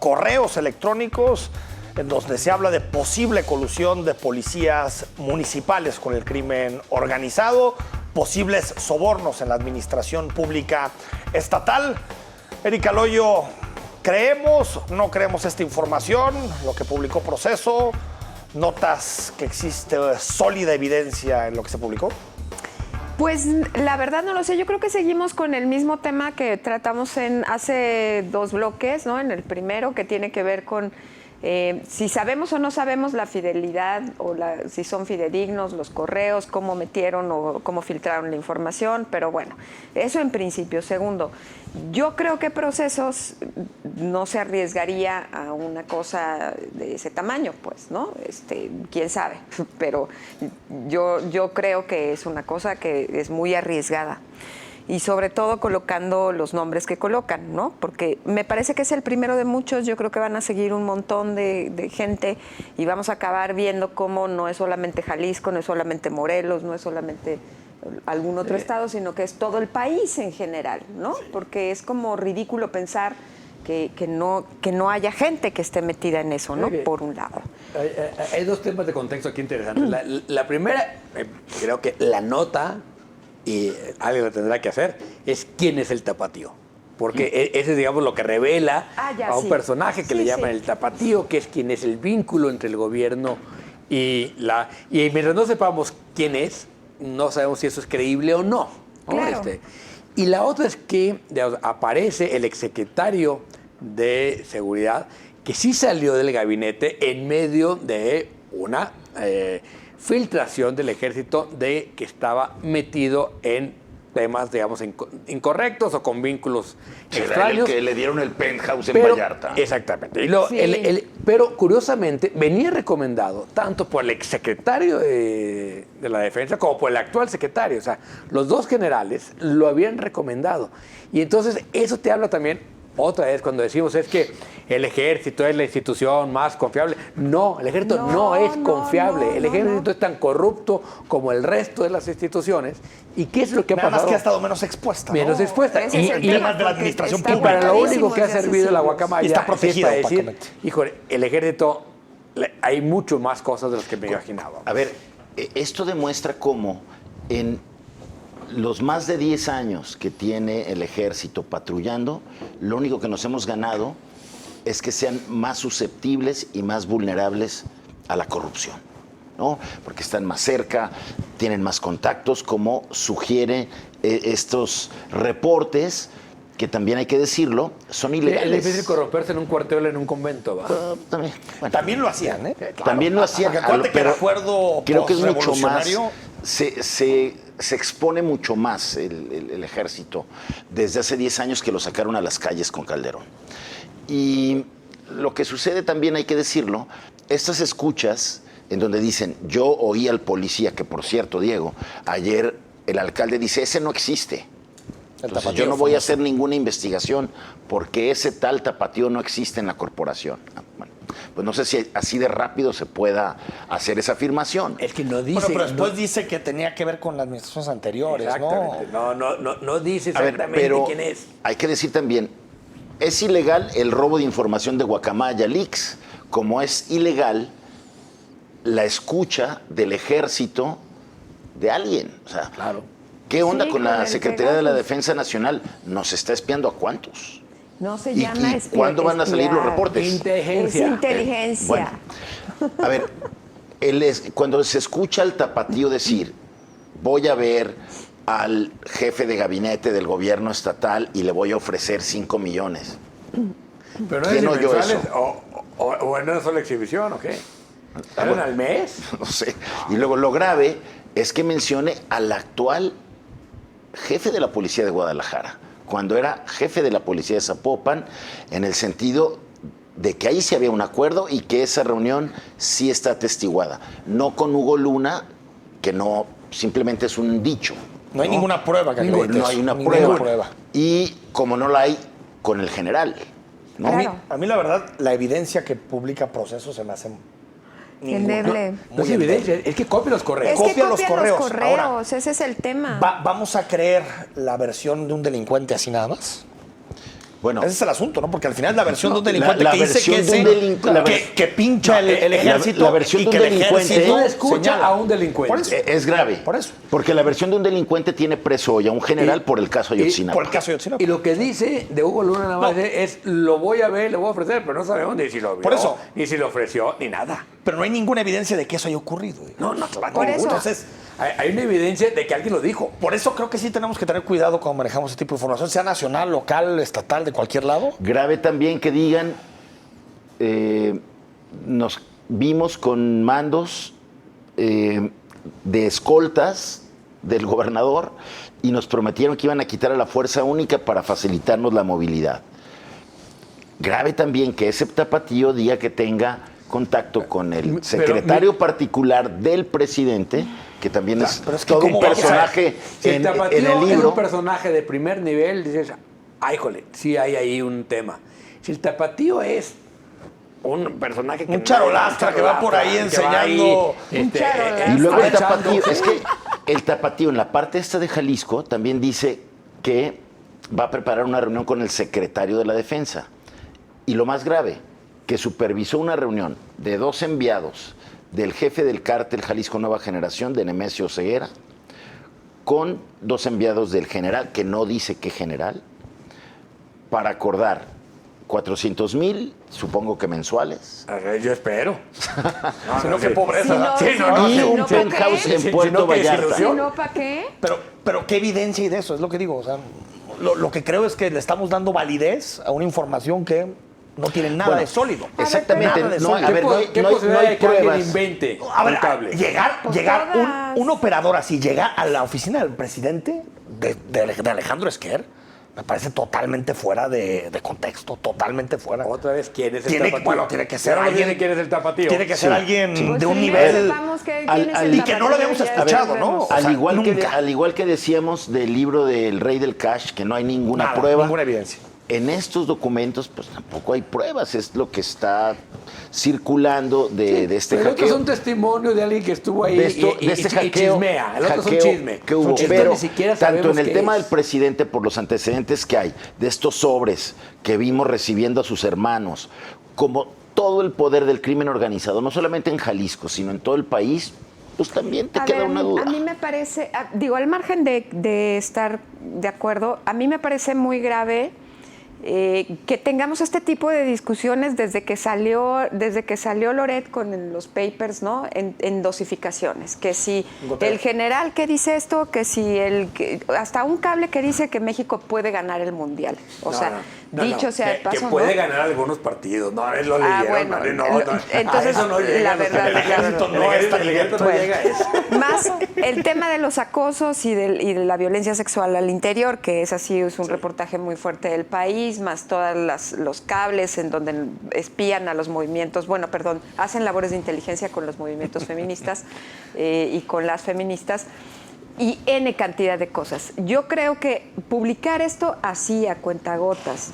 correos electrónicos en donde se habla de posible colusión de policías municipales con el crimen organizado, posibles sobornos en la administración pública estatal. Erika Loyo, ¿creemos, no creemos esta información? Lo que publicó Proceso, ¿notas que existe sólida evidencia en lo que se publicó? Pues la verdad no lo sé, yo creo que seguimos con el mismo tema que tratamos en hace 2 bloques, ¿no? En el primero, que tiene que ver con si sabemos o no sabemos la fidelidad o si son fidedignos los correos, cómo metieron o cómo filtraron la información, pero bueno, eso en principio. Segundo, yo creo que Procesos no se arriesgaría a una cosa de ese tamaño, pues, ¿no? Quién sabe, pero yo creo que es una cosa que es muy arriesgada. Y sobre todo colocando los nombres que colocan, ¿no? Porque me parece que es el primero de muchos, yo creo que van a seguir un montón de gente y vamos a acabar viendo cómo no es solamente Jalisco, no es solamente Morelos, no es solamente algún otro estado, sino que es todo el país en general, ¿no? Porque es como ridículo pensar que no haya gente que esté metida en eso, ¿no? Por un lado. Hay 2 temas de contexto aquí interesantes. La primera, creo que la nota, y alguien lo tendrá que hacer, es quién es el tapatío. Porque ese es, digamos, lo que revela a un personaje que le llaman el tapatío, que es quien es el vínculo entre el gobierno y mientras no sepamos quién es, no sabemos si eso es creíble o no. Claro. Y la otra es que aparece el exsecretario de Seguridad, que sí salió del gabinete en medio de una filtración del ejército de que estaba metido en temas, digamos, incorrectos o con vínculos extraños. Que le dieron el penthouse en Pero, Vallarta. Exactamente. Sí. Pero curiosamente venía recomendado tanto por el exsecretario de la Defensa como por el actual secretario. O sea, los 2 generales lo habían recomendado. Y entonces eso te habla también Otra vez, cuando decimos es que el ejército es la institución más confiable. No, el ejército no es confiable. El ejército es tan corrupto como el resto de las instituciones. ¿Y qué es lo que ha Nada pasado? más que ha estado menos expuesta. Menos expuesta. Ese es el en tema, temas de la porque administración está Y para lo guardadísimo único que ha desde hace servido la siglos. guacamaya Y está protegido, es para decir, opacamente. híjole, el ejército, hay mucho más cosas de las que me imaginaba. A ver, esto demuestra cómo en los más de 10 años que tiene el ejército patrullando, lo único que nos hemos ganado es que sean más susceptibles y más vulnerables a la corrupción, ¿no? Porque están más cerca, tienen más contactos, como sugiere estos reportes, que también hay que decirlo, son Es ilegales. difícil corromperse en un cuartel o en un convento, ¿va? También, bueno, También lo hacían, ¿eh? también lo hacían, Porque acuérdate que el pero acuerdo creo que es mucho más, postrevolucionario- se expone mucho más el ejército desde hace 10 años que lo sacaron a las calles con Calderón. Y lo que sucede también, hay que decirlo, estas escuchas en donde dicen, yo oí al policía, que por cierto, Diego, ayer el alcalde dice, ese no existe. Entonces, tapatío yo no voy a famoso. hacer ninguna investigación porque ese tal tapatío no existe en la corporación. Bueno, pues no sé si así de rápido se pueda hacer esa afirmación. Es que no dice... Bueno, pero después no- dice que tenía que ver con las administraciones anteriores, Exactamente. ¿no? No dice A ver, exactamente pero quién es. hay que decir también, es ilegal el robo de información de Guacamaya Leaks, como es ilegal la escucha del ejército de alguien. O sea, Claro. ¿qué onda Sí, con con la el Secretaría de la Pegasus. Defensa Nacional? ¿Nos está espiando a cuántos? No se ¿Y llama cuándo van a salir los espiar. reportes? Es Inteligencia. inteligencia. Bueno, a ver, cuando se escucha al tapatío decir, voy a ver al jefe de gabinete del gobierno estatal y le voy a ofrecer 5 millones. Pero ¿Quién no oyó mensuales eso? o en una sola exhibición, ¿o qué? ¿Eran bueno. al mes? No sé. Y luego lo grave es que mencione al actual jefe de la policía de Guadalajara, cuando era jefe de la policía de Zapopan, en el sentido de que ahí sí había un acuerdo y que esa reunión sí está atestiguada. No con Hugo Luna, que no, simplemente es un dicho. No hay ninguna prueba que acredite No hay eso, una ninguna prueba. Y como no la hay con el general. ¿no? Claro. A mí, la verdad, la evidencia que publica Proceso se me hace Endeble. No es evidencia, es que copia los correos. Es que Copia los copian correos. los correos, Ahora, ese es el tema. ¿Vamos a creer la versión de un delincuente así nada más? Bueno, Ese es el asunto, ¿no? Porque al final la versión de un la- delincuente la que dice versión que, de un que pincha el ejército la versión y de que un el delincuente- ejército No escucha señala. a un delincuente. Por eso. es grave. Por eso. Porque la versión de un delincuente tiene preso hoy a un general Y- por el caso Ayotzinapa. Por el caso de Ayotzinapa. Y lo que dice de Hugo Luna nada más No. es, lo voy a ver, le voy a ofrecer, pero no sabemos ni si lo vio, Por eso. ni si lo ofreció, ni nada. Pero no hay ninguna evidencia de que eso haya ocurrido. No, Por eso. Entonces, Hay una evidencia de que alguien lo dijo. por eso creo que sí tenemos que tener cuidado cuando manejamos ese tipo de información, sea nacional, local, estatal, de cualquier lado. Grave también que digan, nos vimos con mandos de escoltas del gobernador y nos prometieron que iban a quitar a la fuerza única para facilitarnos la movilidad. Grave también que ese tapatío diga que tenga contacto con el secretario particular del presidente, que también es pero es que todo un ¿cómo vamos a- personaje Si el en tapatío el es libro. un personaje de primer nivel, dices, ay, jole, sí hay ahí un tema. Si el tapatío es un personaje que Un charolastra que va por ahí enseñando. Un charolastra. Y luego el aprovechando- tapatío, es que el tapatío en la parte esta de Jalisco también dice que va a preparar una reunión con el secretario de la Defensa. Y lo más grave, que supervisó una reunión de 2 enviados del jefe del cártel Jalisco Nueva Generación, de Nemesio Ceguera, con 2 enviados del general, que no dice qué general, para acordar 400,000, supongo que mensuales, Yo espero. Si no, qué pobreza. Si no, Sí, no, y si un no, ¿para penthouse qué? en Si Puerto no, ¿qué Vallarta. desilusión? Si no, ¿para qué? Pero ¿qué evidencia hay de eso? Es lo que digo. O sea, lo que creo es que le estamos dando validez a una información que no tiene nada Bueno, de sólido. Exactamente. Nada de No, sólido. a ver, no hay, ¿Qué no hay- posibilidad no hay de que alguien pruebas. invente A ver, un cable? llegar Pues llegar todas. un operador así, llegar a la oficina del presidente de Alejandro Esquer, me parece totalmente fuera de contexto, totalmente fuera. Otra vez, ¿quién es el Tiene, tapatío? bueno, tiene que ser Pero no alguien. tiene quién es el tapatío. Tiene que ser alguien Pues de un primero nivel. sepamos que- al- quién es al- el y que no lo habíamos tapatío, ya escuchado, después ¿no? vemos. O sea, Al igual que nunca. decíamos del libro del Rey del Cash, que no hay ninguna Nada, prueba. ninguna evidencia. en estos documentos, pues tampoco hay pruebas, es lo que está circulando de este El otro hackeo. es un testimonio de alguien que estuvo ahí De este y hackeo, chismea. El otro es un hackeo chisme. que hubo, Esto pero ni siquiera tanto sabemos en el qué tema es. del presidente por los antecedentes que hay, de estos sobres que vimos recibiendo a sus hermanos, como todo el poder del crimen organizado, no solamente en Jalisco, sino en todo el país, pues también te A queda ver, una duda. A mí me parece, digo, al margen de estar de acuerdo, a mí me parece muy grave que tengamos este tipo de discusiones desde que salió Loret con los papers, ¿no? En dosificaciones. Que si el general que dice esto, que si hasta un cable que dice que México puede ganar el mundial. O sea, dicho sea de paso, que puede ¿no? ganar algunos partidos. No, es lo leyeron. Bueno, no, entonces, a eso no llega. la verdad, el ejército no Bueno, llega a eso. Más el tema de los acosos y de la violencia sexual al interior, que es así, es un reportaje muy fuerte del país, más todos los cables en donde espían a los movimientos, hacen labores de inteligencia con los movimientos feministas y con las feministas. Y N cantidad de cosas. Yo creo que publicar esto así a cuentagotas,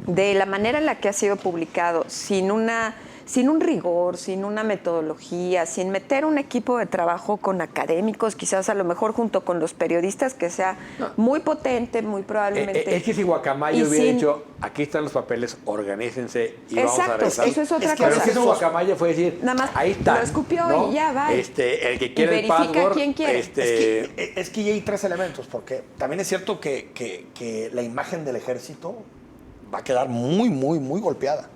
de la manera en la que ha sido publicado, sin un rigor, sin una metodología, sin meter un equipo de trabajo con académicos, quizás a lo mejor junto con los periodistas, que sea muy potente, muy probablemente. Es que si Guacamayo hubiera dicho, aquí están los papeles, organícense y vamos a revisar. Eso es otra cosa. Pero es que eso Guacamayo fue decir, nada más ahí está. lo escupió y ya va. El que quiere el verifica password. quién quiere. Es que ya hay tres elementos, porque también es cierto que la imagen del ejército va a quedar muy, muy, muy golpeada.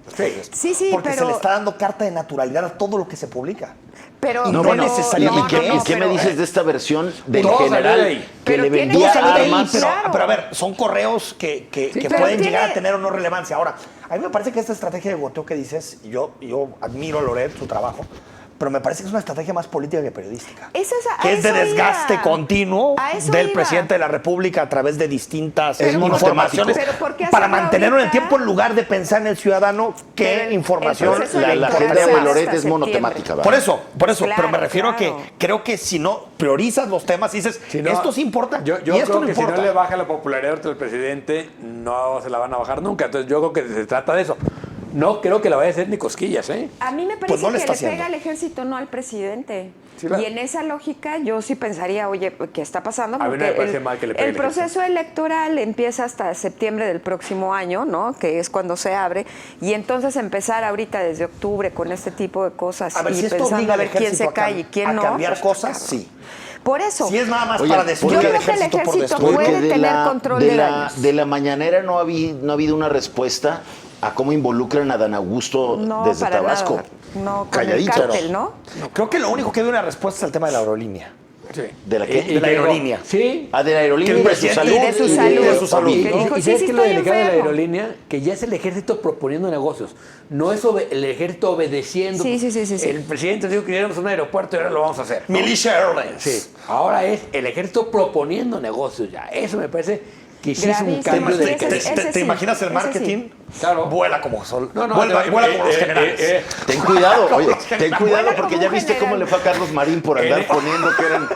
Sí, porque pero se le está dando carta de naturalidad a todo lo que se publica. Pero Y no necesariamente. ¿Y qué me dices de esta versión del Todo salió de general ahí. que Pero le tiene vendía que salir de ahí, armas? Pero a ver, son correos que pero pueden llegar tiene- a tener o no relevancia. Ahora, a mí me parece que esta estrategia de goteo que dices, yo admiro a Loret, su trabajo, pero me parece que es una estrategia más política que periodística. Eso es a que es de eso desgaste iba. continuo A eso del iba. presidente de la República a través de distintas Es informaciones Pero ¿por qué para hacerlo mantenerlo en el ahorita? tiempo en lugar de pensar en el ciudadano Pero qué el información proceso le La importa agenda de más. Loret hasta es monotemática, septiembre. ¿verdad? Por eso, Claro, pero me refiero a claro. que creo que si no priorizas los temas y dices, Si no, esto sí importa yo y creo esto no que importa. si no le baja la popularidad del presidente, no se la van a bajar nunca. Entonces yo creo que se trata de eso. No creo que la vaya a hacer ni cosquillas, ¿eh? A mí me Pues parece no le que está le pega haciendo. al ejército, no al presidente. Sí, claro. Y en esa lógica yo sí pensaría, oye, ¿qué está pasando? A mí no Porque me parece mal que le pegue el al ejército. proceso electoral empieza hasta septiembre del próximo año, ¿no? Que es cuando se abre. Y entonces empezar ahorita desde octubre con este tipo de cosas A ver, y si esto pensando obliga a al ver quién ejército se cae y quién no. cambiar pues, cosas, cabrón. sí. Por eso. Si es nada más Oye, para yo destruir creo al que el ejército por ejército destruir. puede tener control de daños. de la mañanera no ha habido una respuesta a cómo involucran a Dan Augusto No, desde para Tabasco. nada. No, con Calladito. el cártel, ¿no? Creo que lo único que dio una respuesta es el tema de la aerolínea. Sí. ¿De la qué? De la aerolínea. Sí. Ah, de la aerolínea Que y el de su presidente- salud. y de su salud. de su salud. Que dijo, ¿Y sí, sabes sí qué es lo estoy delicado de la enfermo. aerolínea? Que ya es el ejército proponiendo negocios. No es el ejército obedeciendo. Sí. El presidente dijo que queríamos un aeropuerto y ahora lo vamos a hacer. ¿no? Militia Airlines. Sí. Ahora es el ejército proponiendo negocios ya. Eso me parece que sí es un Gravísimo. cambio Sí, de ese- criterio. ese ¿Te sí, imaginas el ese marketing? sí. Claro. Vuela como sol. No, vuela como los generales. Ten cuidado, oye, ten cuidado Vuela porque como ya un viste cómo general. le fue a Carlos Marín por andar poniendo que eran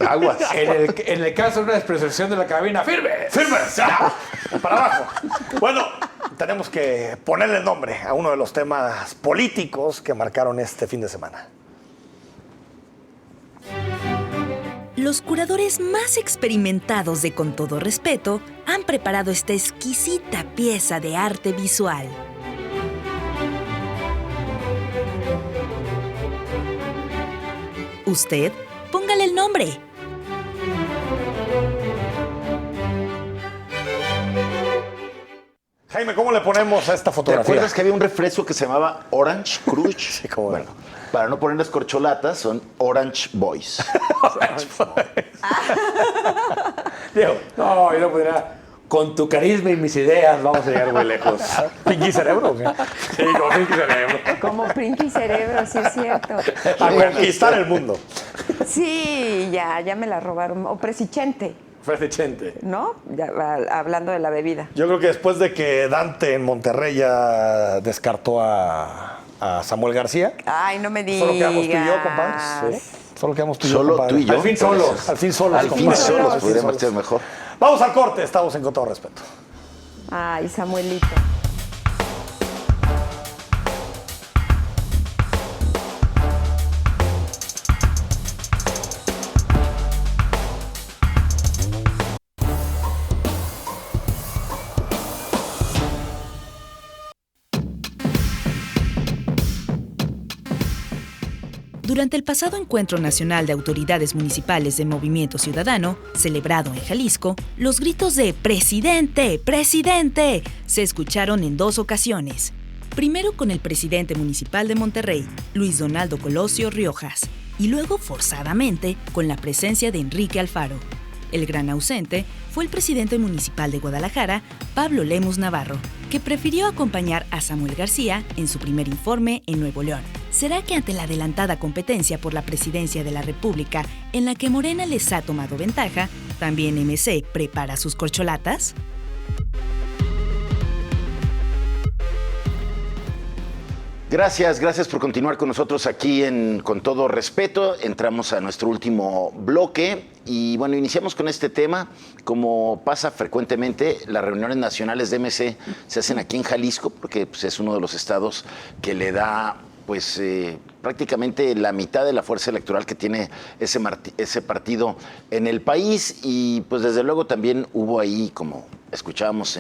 aguas. En el caso de una despreciación de la cabina, ¡firme! ¡Firmes! ¡Ya! Para abajo. Bueno, tenemos que ponerle nombre a uno de los temas políticos que marcaron este fin de semana. Los curadores más experimentados de Con Todo Respeto han preparado esta exquisita pieza de arte visual. Usted, póngale el nombre. Jaime, ¿cómo le ponemos a esta ¿Te fotografía? acuerdas que había un refresco que se llamaba Orange Crush? Sí, cómo no. Bueno, para no ponerles corcholatas, son Orange Boys. Diego, No, yo no podría. Con tu carisma y mis ideas vamos a llegar muy lejos. ¿Pinky Cerebro o qué? Sí, como Pinky Cerebro. Como Pinky Cerebro, sí es cierto. A conquistar el mundo. Sí, ya me la robaron. O Presichente, Frase Chente. ¿no? Ya, hablando de la bebida. Yo creo que después de que Dante en Monterrey ya descartó a Samuel García, Ay, no me digas. solo quedamos tú y yo, compadres. ¿Sí? Solo quedamos tú y yo, Solo compadre. tú y yo. Al fin solos. Al fin solos. Al fin compadre. solos Al fin podríamos solos. ser mejor. Vamos al corte, estamos en Con Todo Respeto. Ay, Samuelito. Durante el pasado Encuentro Nacional de Autoridades Municipales de Movimiento Ciudadano, celebrado en Jalisco, los gritos de ¡Presidente! ¡Presidente! Se escucharon en 2 ocasiones. Primero con el presidente municipal de Monterrey, Luis Donaldo Colosio Riojas, y luego forzadamente con la presencia de Enrique Alfaro. El gran ausente fue el presidente municipal de Guadalajara, Pablo Lemus Navarro, que prefirió acompañar a Samuel García en su primer informe en Nuevo León. ¿Será que ante la adelantada competencia por la presidencia de la República, en la que Morena les ha tomado ventaja, también MC prepara sus corcholatas? Gracias por continuar con nosotros aquí Con Todo Respeto. Entramos a nuestro último bloque y bueno, iniciamos con este tema. Como pasa frecuentemente, las reuniones nacionales de MC se hacen aquí en Jalisco porque pues, es uno de los estados que le da pues prácticamente la mitad de la fuerza electoral que tiene ese partido en el país y pues desde luego también hubo ahí, como escuchábamos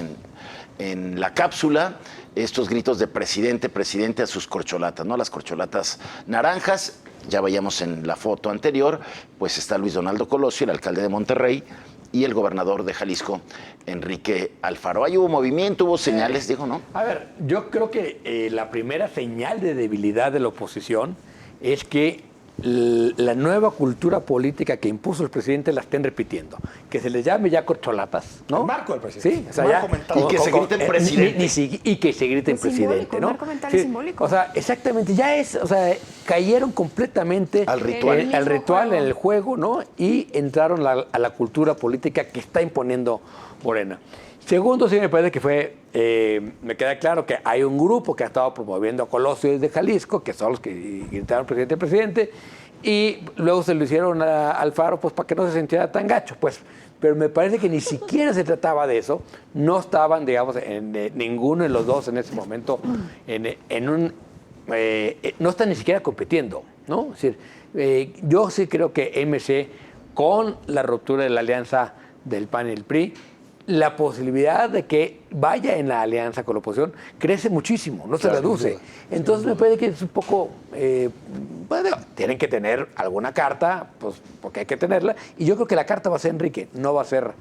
en la cápsula, estos gritos de presidente, presidente a sus corcholatas, ¿no? Las corcholatas naranjas, ya veíamos en la foto anterior, pues está Luis Donaldo Colosio, el alcalde de Monterrey, y el gobernador de Jalisco, Enrique Alfaro. Ahí hubo movimiento, hubo señales, digo, ¿no? A ver, yo creo que la primera señal de debilidad de la oposición es que la nueva cultura política que impuso el presidente la estén repitiendo. Que se les llame ya corcholatas, ¿no? El marco del presidente. Sí, o sea, ya, y que se griten presidente. Y que se griten presidente, ¿no? Un marco mental simbólico. O sea, exactamente, ya es, o sea, cayeron completamente al ritual, al ritual, en el juego, ¿no? Y entraron a la cultura política que está imponiendo Morena. Segundo, sí me parece que fue, me queda claro que hay un grupo que ha estado promoviendo a Colosio desde Jalisco, que son los que gritaron presidente, presidente, y luego se lo hicieron a Alfaro pues para que no se sintiera tan gacho, pues. Pero me parece que ni siquiera se trataba de eso, no estaban, digamos, ninguno de los dos en ese momento no están ni siquiera compitiendo, ¿no? Es decir, yo sí creo que MC, con la ruptura de la alianza del PAN y el PRI, la posibilidad de que vaya en la alianza con la oposición crece muchísimo, no se reduce. Entonces me parece que es un poco, bueno, tienen que tener alguna carta, pues porque hay que tenerla, y yo creo que la carta va a ser Enrique, no va a ser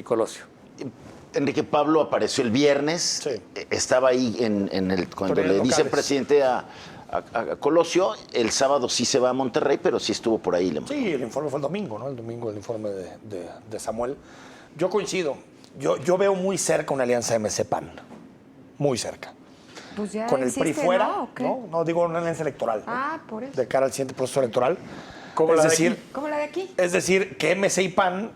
Colosio. Enrique Pablo apareció el viernes, sí. Estaba ahí cuando le dice presidente a Colosio, el sábado sí se va a Monterrey, pero sí estuvo por ahí. Sí, el informe fue el domingo, ¿no? El domingo el informe de Samuel. Yo coincido. Yo veo muy cerca una alianza MC-PAN. Muy cerca. Pues ya con el PRI fuera, ¿no? No, digo una alianza electoral. Ah, por eso. De cara al siguiente proceso electoral. ¿Como la de aquí? Es decir, que MC y PAN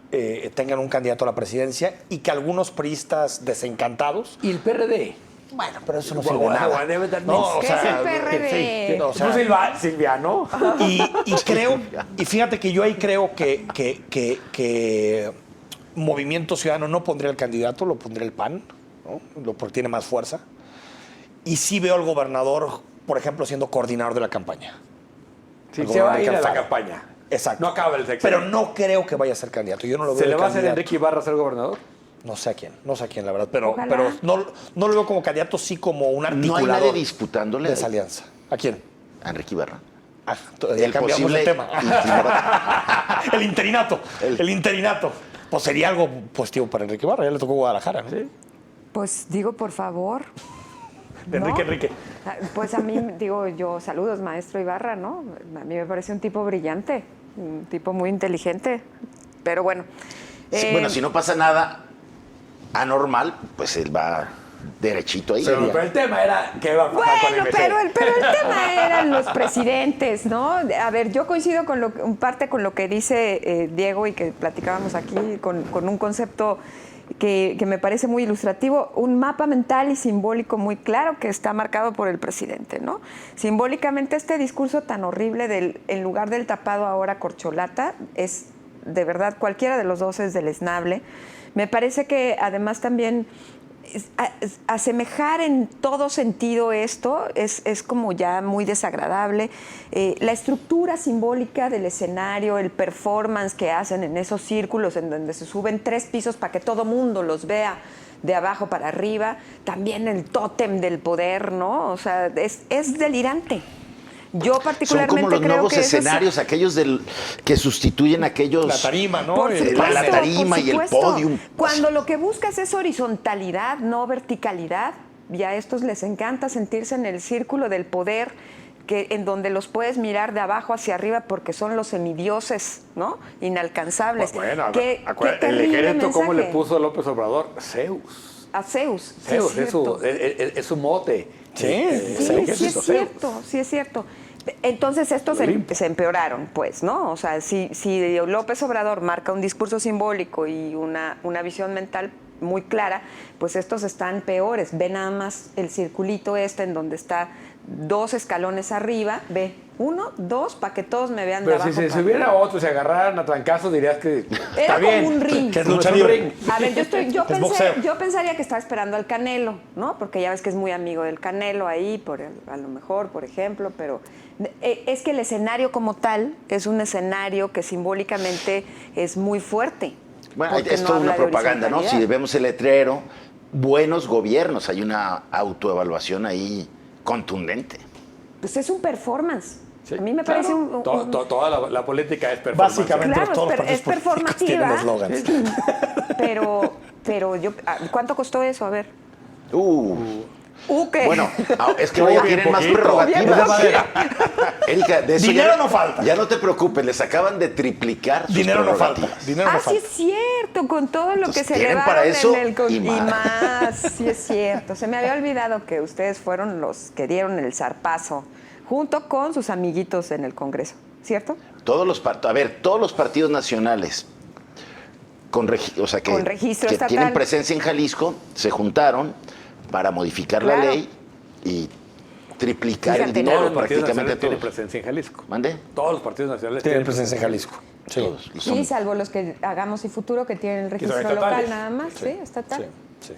tengan un candidato a la presidencia y que algunos priistas desencantados... ¿Y el PRD? Bueno, pero eso no sirve de nada. No, ¿Qué es el PRD? Sí, no, o sea, Silvia, ¿no? Y creo, y fíjate que yo ahí creo que Movimiento Ciudadano no pondría el candidato, lo pondría el PAN, ¿no? Porque tiene más fuerza. Y sí veo al gobernador, por ejemplo, siendo coordinador de la campaña. Sí, se va a ir a la campaña. Exacto. No acaba el sexenio. Pero no creo que vaya a ser candidato. Yo no lo veo. ¿Se le va a hacer candidato. Enrique Ibarra a ser gobernador? No sé a quién, la verdad. Pero Ojalá. no lo veo como candidato, sí como un articulador. No hay nadie disputándole de esa alianza. ¿A quién? a Enrique Ibarra. Ya cambiamos de tema. El interinato. El interinato. Pues sería algo positivo para Enrique Ibarra. Ya le tocó Guadalajara, ¿no? Sí. Pues digo, por favor. De Enrique. Pues a mí, digo yo, saludos, maestro Ibarra, ¿no? A mí me parece un tipo brillante, un tipo muy inteligente, pero bueno. Sí, bueno, si no pasa nada anormal, pues él va derechito ahí. Pero el tema era qué va a pasar con Bueno, MC. pero el tema eran los presidentes, ¿no? A ver, yo coincido con en parte con lo que dice Diego y que platicábamos aquí con un concepto que me parece muy ilustrativo, un mapa mental y simbólico muy claro que está marcado por el presidente, ¿no? Simbólicamente este discurso tan horrible en lugar del tapado ahora corcholata, es de verdad, cualquiera de los dos es deleznable. Me parece que además también asemejar en todo sentido esto es como ya muy desagradable. La estructura simbólica del escenario, el performance que hacen en esos círculos en donde se suben 3 pisos para que todo mundo los vea de abajo para arriba, también el tótem del poder, ¿no? O sea, es delirante. Yo particularmente son como los creo nuevos que escenarios, aquellos que sustituyen aquellos... La tarima, ¿no? Por supuesto, la tarima por y el supuesto. podium. Cuando lo que buscas es horizontalidad, no verticalidad, y a estos les encanta sentirse en el círculo del poder, en donde los puedes mirar de abajo hacia arriba porque son los semidioses, ¿no? Inalcanzables. Bueno, ¿Qué el terrible ejército, ¿cómo le mensaje? puso López Obrador? Zeus. A Zeus. Zeus, sí, es cierto. es su mote. Sí, Sí, sí es cierto, sí es cierto. Entonces estos se empeoraron, pues, ¿no? O sea, si López Obrador marca un discurso simbólico y una visión mental muy clara, pues estos están peores. Ve nada más el circulito en donde está 2 escalones arriba, ve 1, 2, para que todos me vean de Pero abajo. si se para subiera arriba. otro y se agarraran a trancazos, dirías que está Era como bien. un ring. Que es Como lucha un libre. ring. A ver, boxeo. yo pensaría que estaba esperando al Canelo, ¿no? Porque ya ves que es muy amigo del Canelo ahí, a lo mejor, por ejemplo, pero es que el escenario como tal es un escenario que simbólicamente es muy fuerte. Bueno, porque es no toda habla una de propaganda, ¿no? horizontalidad. Si vemos el letrero, buenos gobiernos, hay una autoevaluación ahí contundente. Pues es un performance. Sí, A mí me claro. parece un... Toda la política es performance. Básicamente Claro, todos los es partidos políticos tienen performativa. eslogans. Pero yo... ¿Cuánto costó eso? A ver. ¿Qué? Bueno, es que ya tienen más prerrogativas. Erika, de eso Dinero no falta. Ya no te preocupes, les acaban de triplicar sus Dinero no falta. prerrogativas. Dinero no Sí falta. es cierto, con todo lo Entonces, que se tienen elevaron para eso en el y más. sí es cierto. Se me había olvidado que ustedes fueron los que dieron el zarpazo junto con sus amiguitos en el Congreso, ¿cierto? Todos los partidos nacionales con registro que estatal. tienen presencia en Jalisco se juntaron para modificar la Claro. ley y triplicar Fíjate, el Todos dinero los partidos prácticamente nacionales tienen todos. presencia en Jalisco. ¿Mande? Todos los partidos nacionales Tienen presencia en Jalisco. Sí. Todos. Y Sí, son- salvo los que hagamos y futuro que tienen el registro local estatales. nada más, sí, estatal. Sí.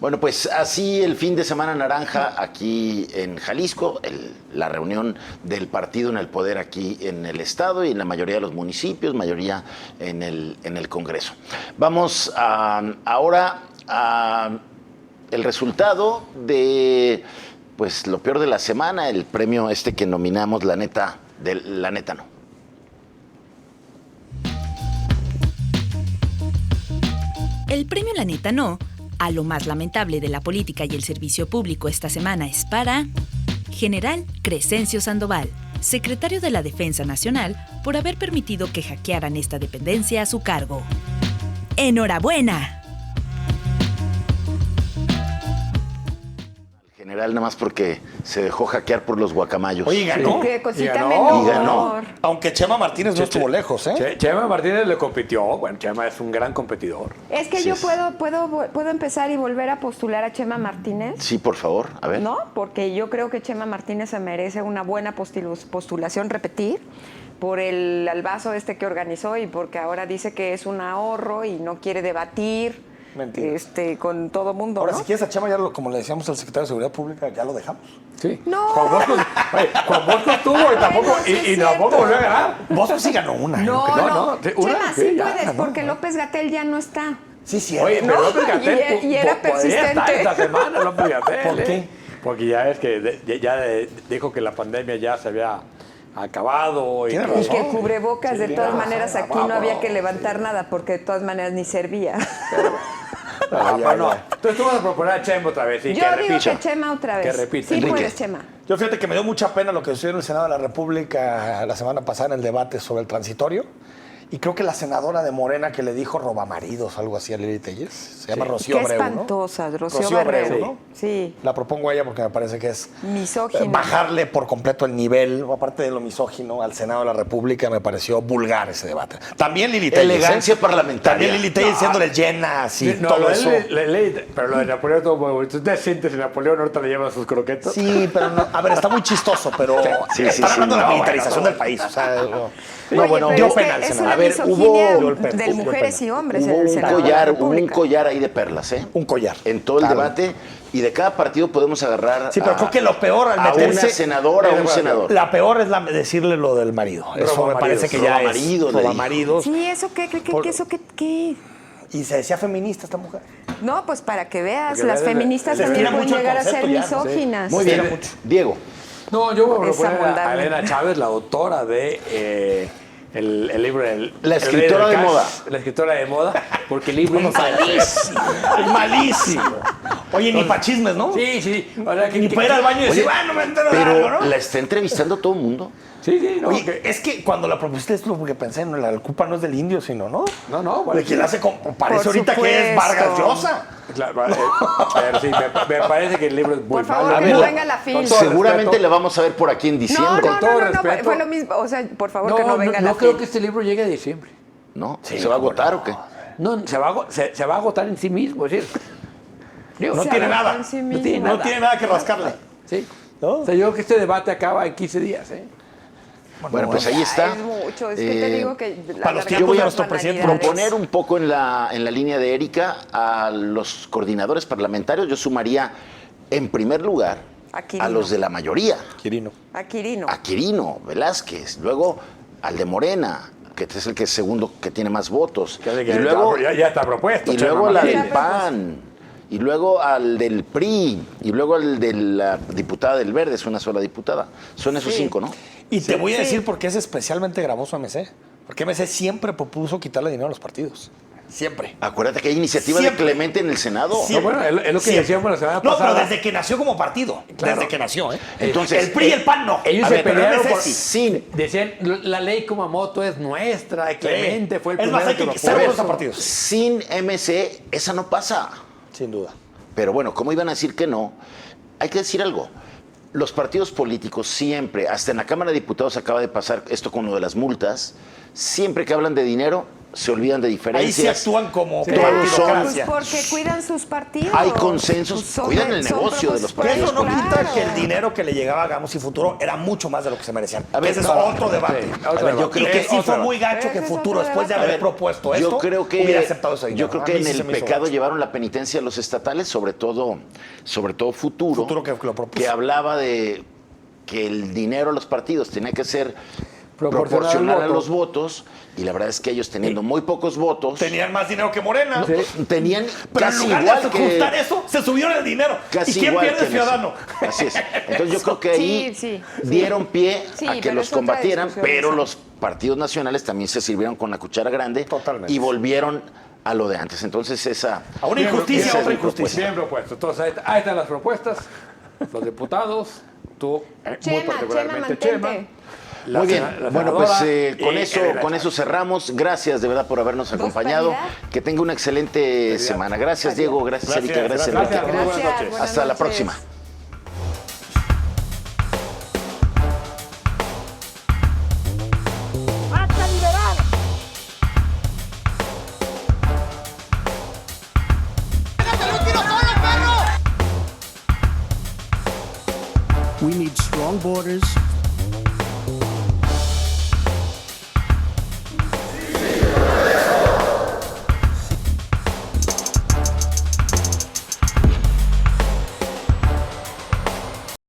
Bueno, pues así el fin de semana naranja aquí en Jalisco, la reunión del partido en el poder aquí en el estado y en la mayoría de los municipios, mayoría en el Congreso. Vamos ahora a el resultado de pues lo peor de la semana, el premio que nominamos La Neta No. El premio La Neta No, a lo más lamentable de la política y el servicio público esta semana es para General Crescencio Sandoval, secretario de la Defensa Nacional, por haber permitido que hackearan esta dependencia a su cargo. ¡Enhorabuena! General, nada más porque se dejó hackear por los guacamayos. Oye, ganó. Qué cosita ganó. menor. Y ganó. Aunque Chema Martínez no estuvo lejos, ¿eh? Chema Martínez le compitió. Bueno, Chema es un gran competidor. Es que Sí yo es. puedo empezar y volver a postular a Chema Martínez. Sí, por favor, a ver. ¿No? Porque yo creo que Chema Martínez se merece una buena postulación, repetir, por el albazo que organizó y porque ahora dice que es un ahorro y no quiere debatir Mentira. con todo mundo, Ahora, ¿no? si quieres a Chema, como le decíamos al secretario de Seguridad Pública, ya lo dejamos. Sí. No. Juan Bosco estuvo y tampoco, Bueno, sí es y tampoco cierto. volvió a ganar. Vos sí ganó una. No, yo creo. no, sí, una, Chema, sí, sí ya, puedes, ¿no? porque López Gatell ya no está. Sí, cierto. Oye, pero No, López Gatell y era podría estar persistente. esta semana, López Gatell. ¿Por qué? ¿eh? Porque ya es que dijo que la pandemia ya se había acabado. Tiene Y razón. que el cubrebocas, de Sí, todas no, maneras, aquí no había que levantar nada, porque de todas maneras ni servía. Bueno, entonces tú vas a proponer a Chema otra vez. Sí, Yo que digo repita. que Chema otra vez. Que repita. Sí Enrique. puedes, Chema. Yo fíjate que me dio mucha pena lo que sucedió en el Senado de la República la semana pasada en el debate sobre el transitorio. Y creo que la senadora de Morena que le dijo robamaridos, algo así a Lili Telles, se llama Rocío Qué Abreu, ¿no? espantosa, Rocío Abreu, Abreu. ¿no? Sí. La propongo a ella porque me parece que es Misógino. bajarle por completo el nivel, aparte de lo misógino, al Senado de la República. Me pareció vulgar ese debate. También Lili Telles. Elegancia parlamentaria. También Lili Telles diciéndole llena, así, No, todo lo de eso. pero lo de Napoleón todo muy bonito. Usted siente si Napoleón ahorita le lleva sus croquetas. Sí, pero no, a ver, está muy chistoso, pero Sí, sí, está sí, hablando de no, la militarización bueno, del país. O sea, No, Oye, bueno, pero dio es que pena al es Senado. una A ver, misoginia hubo- de mujeres y hombres en Hubo el un Senado de la collar, hubo un República. collar ahí de perlas, ¿eh? Un collar. En todo el Claro. debate, y de cada partido podemos agarrar Sí, pero creo que lo peor al a una meterse- senadora o un senador. La peor es decirle lo del marido. Eso me Roba parece que maridos, ya roba es maridos, le roba dijo. maridos. Sí, eso qué. Y se decía feminista esta mujer. No, pues para que veas, Porque las veas, feministas se también estira pueden mucho el llegar a ser concepto ya, ¿no? misóginas. Muy Estira bien, mucho. Diego. No, yo voy a Es proponer a abundable. Elena Chávez, la autora de el libro La El Rey escritora del de Cash, moda. La escritora de moda, porque el libro es Malísimo. Malísimo. Oye, ni para chismes, ¿no? Sí, sí. O sea, Ni para ir al baño y decir, Oye, no me entero de Pero algo, ¿no? la está entrevistando todo el mundo. Sí, sí, no. Oye, es que cuando la propusiste esto, porque pensé, no, la culpa no es del indio, sino, ¿no? No, bueno, De quien sí. hace como, parece Por ahorita que es Vargas supuesto. Llosa. Claro, pero sí, me parece que el libro es muy Por favor, malo. que ver, no la- venga la con fin. todo Seguramente respeto. la vamos a ver por aquí en No, diciembre. no, todo no, no, respeto. fue lo mismo. O sea, por favor, que no venga la no creo fin. que este libro llegue a diciembre. ¿No? Sí, ¿Se va a cómo agotar no. o qué? No, se va a agotar en sí mismo, es decir. Digo, No Se tiene agotó nada. en sí No mismo. tiene No tiene nada que rascarle. Sí. ¿No? O sea, yo creo que este debate acaba en 15 días, ¿eh? Bueno, pues ahí está. Es mucho, es que te digo que para los alargamos tiempos de las nuestro presidente, banalidades. Proponer un poco en la línea de Erika a los coordinadores parlamentarios. Yo sumaría, en primer lugar, A Quirino. a los de la mayoría. Quirino. A Quirino. A Quirino, Velázquez, luego al de Morena, que es el que es segundo que tiene más votos. Que Y luego, ya está propuesto. y Chema luego la Martínez. del PAN, y luego al del PRI, y luego al de la diputada del Verde, es una sola diputada. Son esos Sí. 5, ¿no? Y te voy a Sí. decir por qué es especialmente gravoso MC. Porque MC siempre propuso quitarle dinero a los partidos. Siempre. Acuérdate que hay iniciativa Siempre. de Clemente en el Senado. Siempre. No, bueno, es lo que Siempre. decíamos la semana No, pasada. pero desde que nació como partido. Claro. Desde que nació, ¿eh? Entonces, el PRI y el PAN no. Ellos A se ver, pero pelearon MC por... sí. Sin, Decían, la ley Kumamoto es nuestra, y Clemente fue el Es más, primero hay que lo que quitar puso. los partidos. sin MC, esa no pasa. Sin duda. Pero bueno, ¿cómo iban a decir que no? Hay que decir algo. Los partidos políticos siempre, hasta en la Cámara de Diputados acaba de pasar esto con lo de las multas, siempre que hablan de dinero, se olvidan de Ahí diferencias. sí actúan como Todos son- Pues partidocracia. porque cuidan sus partidos. Hay consensos, Pues son cuidan el son negocio de los Pero partidos eso no políticos. quita claro. que el dinero que le llegaba a Hagamos y Futuro era mucho más de lo que se merecían. A ver, Ese es no. otro debate. Sí, A ver, yo Y creo que que sí fue otro muy gacho Ese que es Futuro, otro después de debate. haber propuesto esto, Yo creo que, hubiera aceptado ese dinero. yo creo A que mí en sí se el me hizo pecado gacho. llevaron la penitencia a los estatales, sobre todo Futuro, Futuro que lo propuso. que hablaba de que el dinero a los partidos tenía que ser Proporcional proporcional al a voto. los votos, y la verdad es que ellos teniendo muy pocos votos, Tenían más dinero que Morena. tenían Pero casi en lugar igual de que... ajustar eso, se subieron el dinero. Casi ¿Y quién igual pierde? que en Ciudadano. eso. Así es. Entonces yo creo que ahí Sí, sí. dieron pie Sí, a que pero los es otra combatieran, discusión pero esa. los partidos nacionales también se sirvieron con la cuchara grande Totalmente. y volvieron a lo de antes. Entonces esa... A una injusticia, esa a es otra mi propuesta. injusticia. Bien propuesto. Entonces, ahí están las propuestas. Los diputados, tú, muy Chema, particularmente Chema, Chema. mantente. la Muy bien, sena- la bueno, pues senadora con y eso Elena con eso Chávez. cerramos. Gracias de verdad por habernos acompañado. paridad. Que tenga una excelente semana. Gracias, Diego. Gracias, Erika. Gracias, Gracias. Enrique. Muy buenas Gracias. noches. buenas Hasta la noches. próxima. We need strong borders,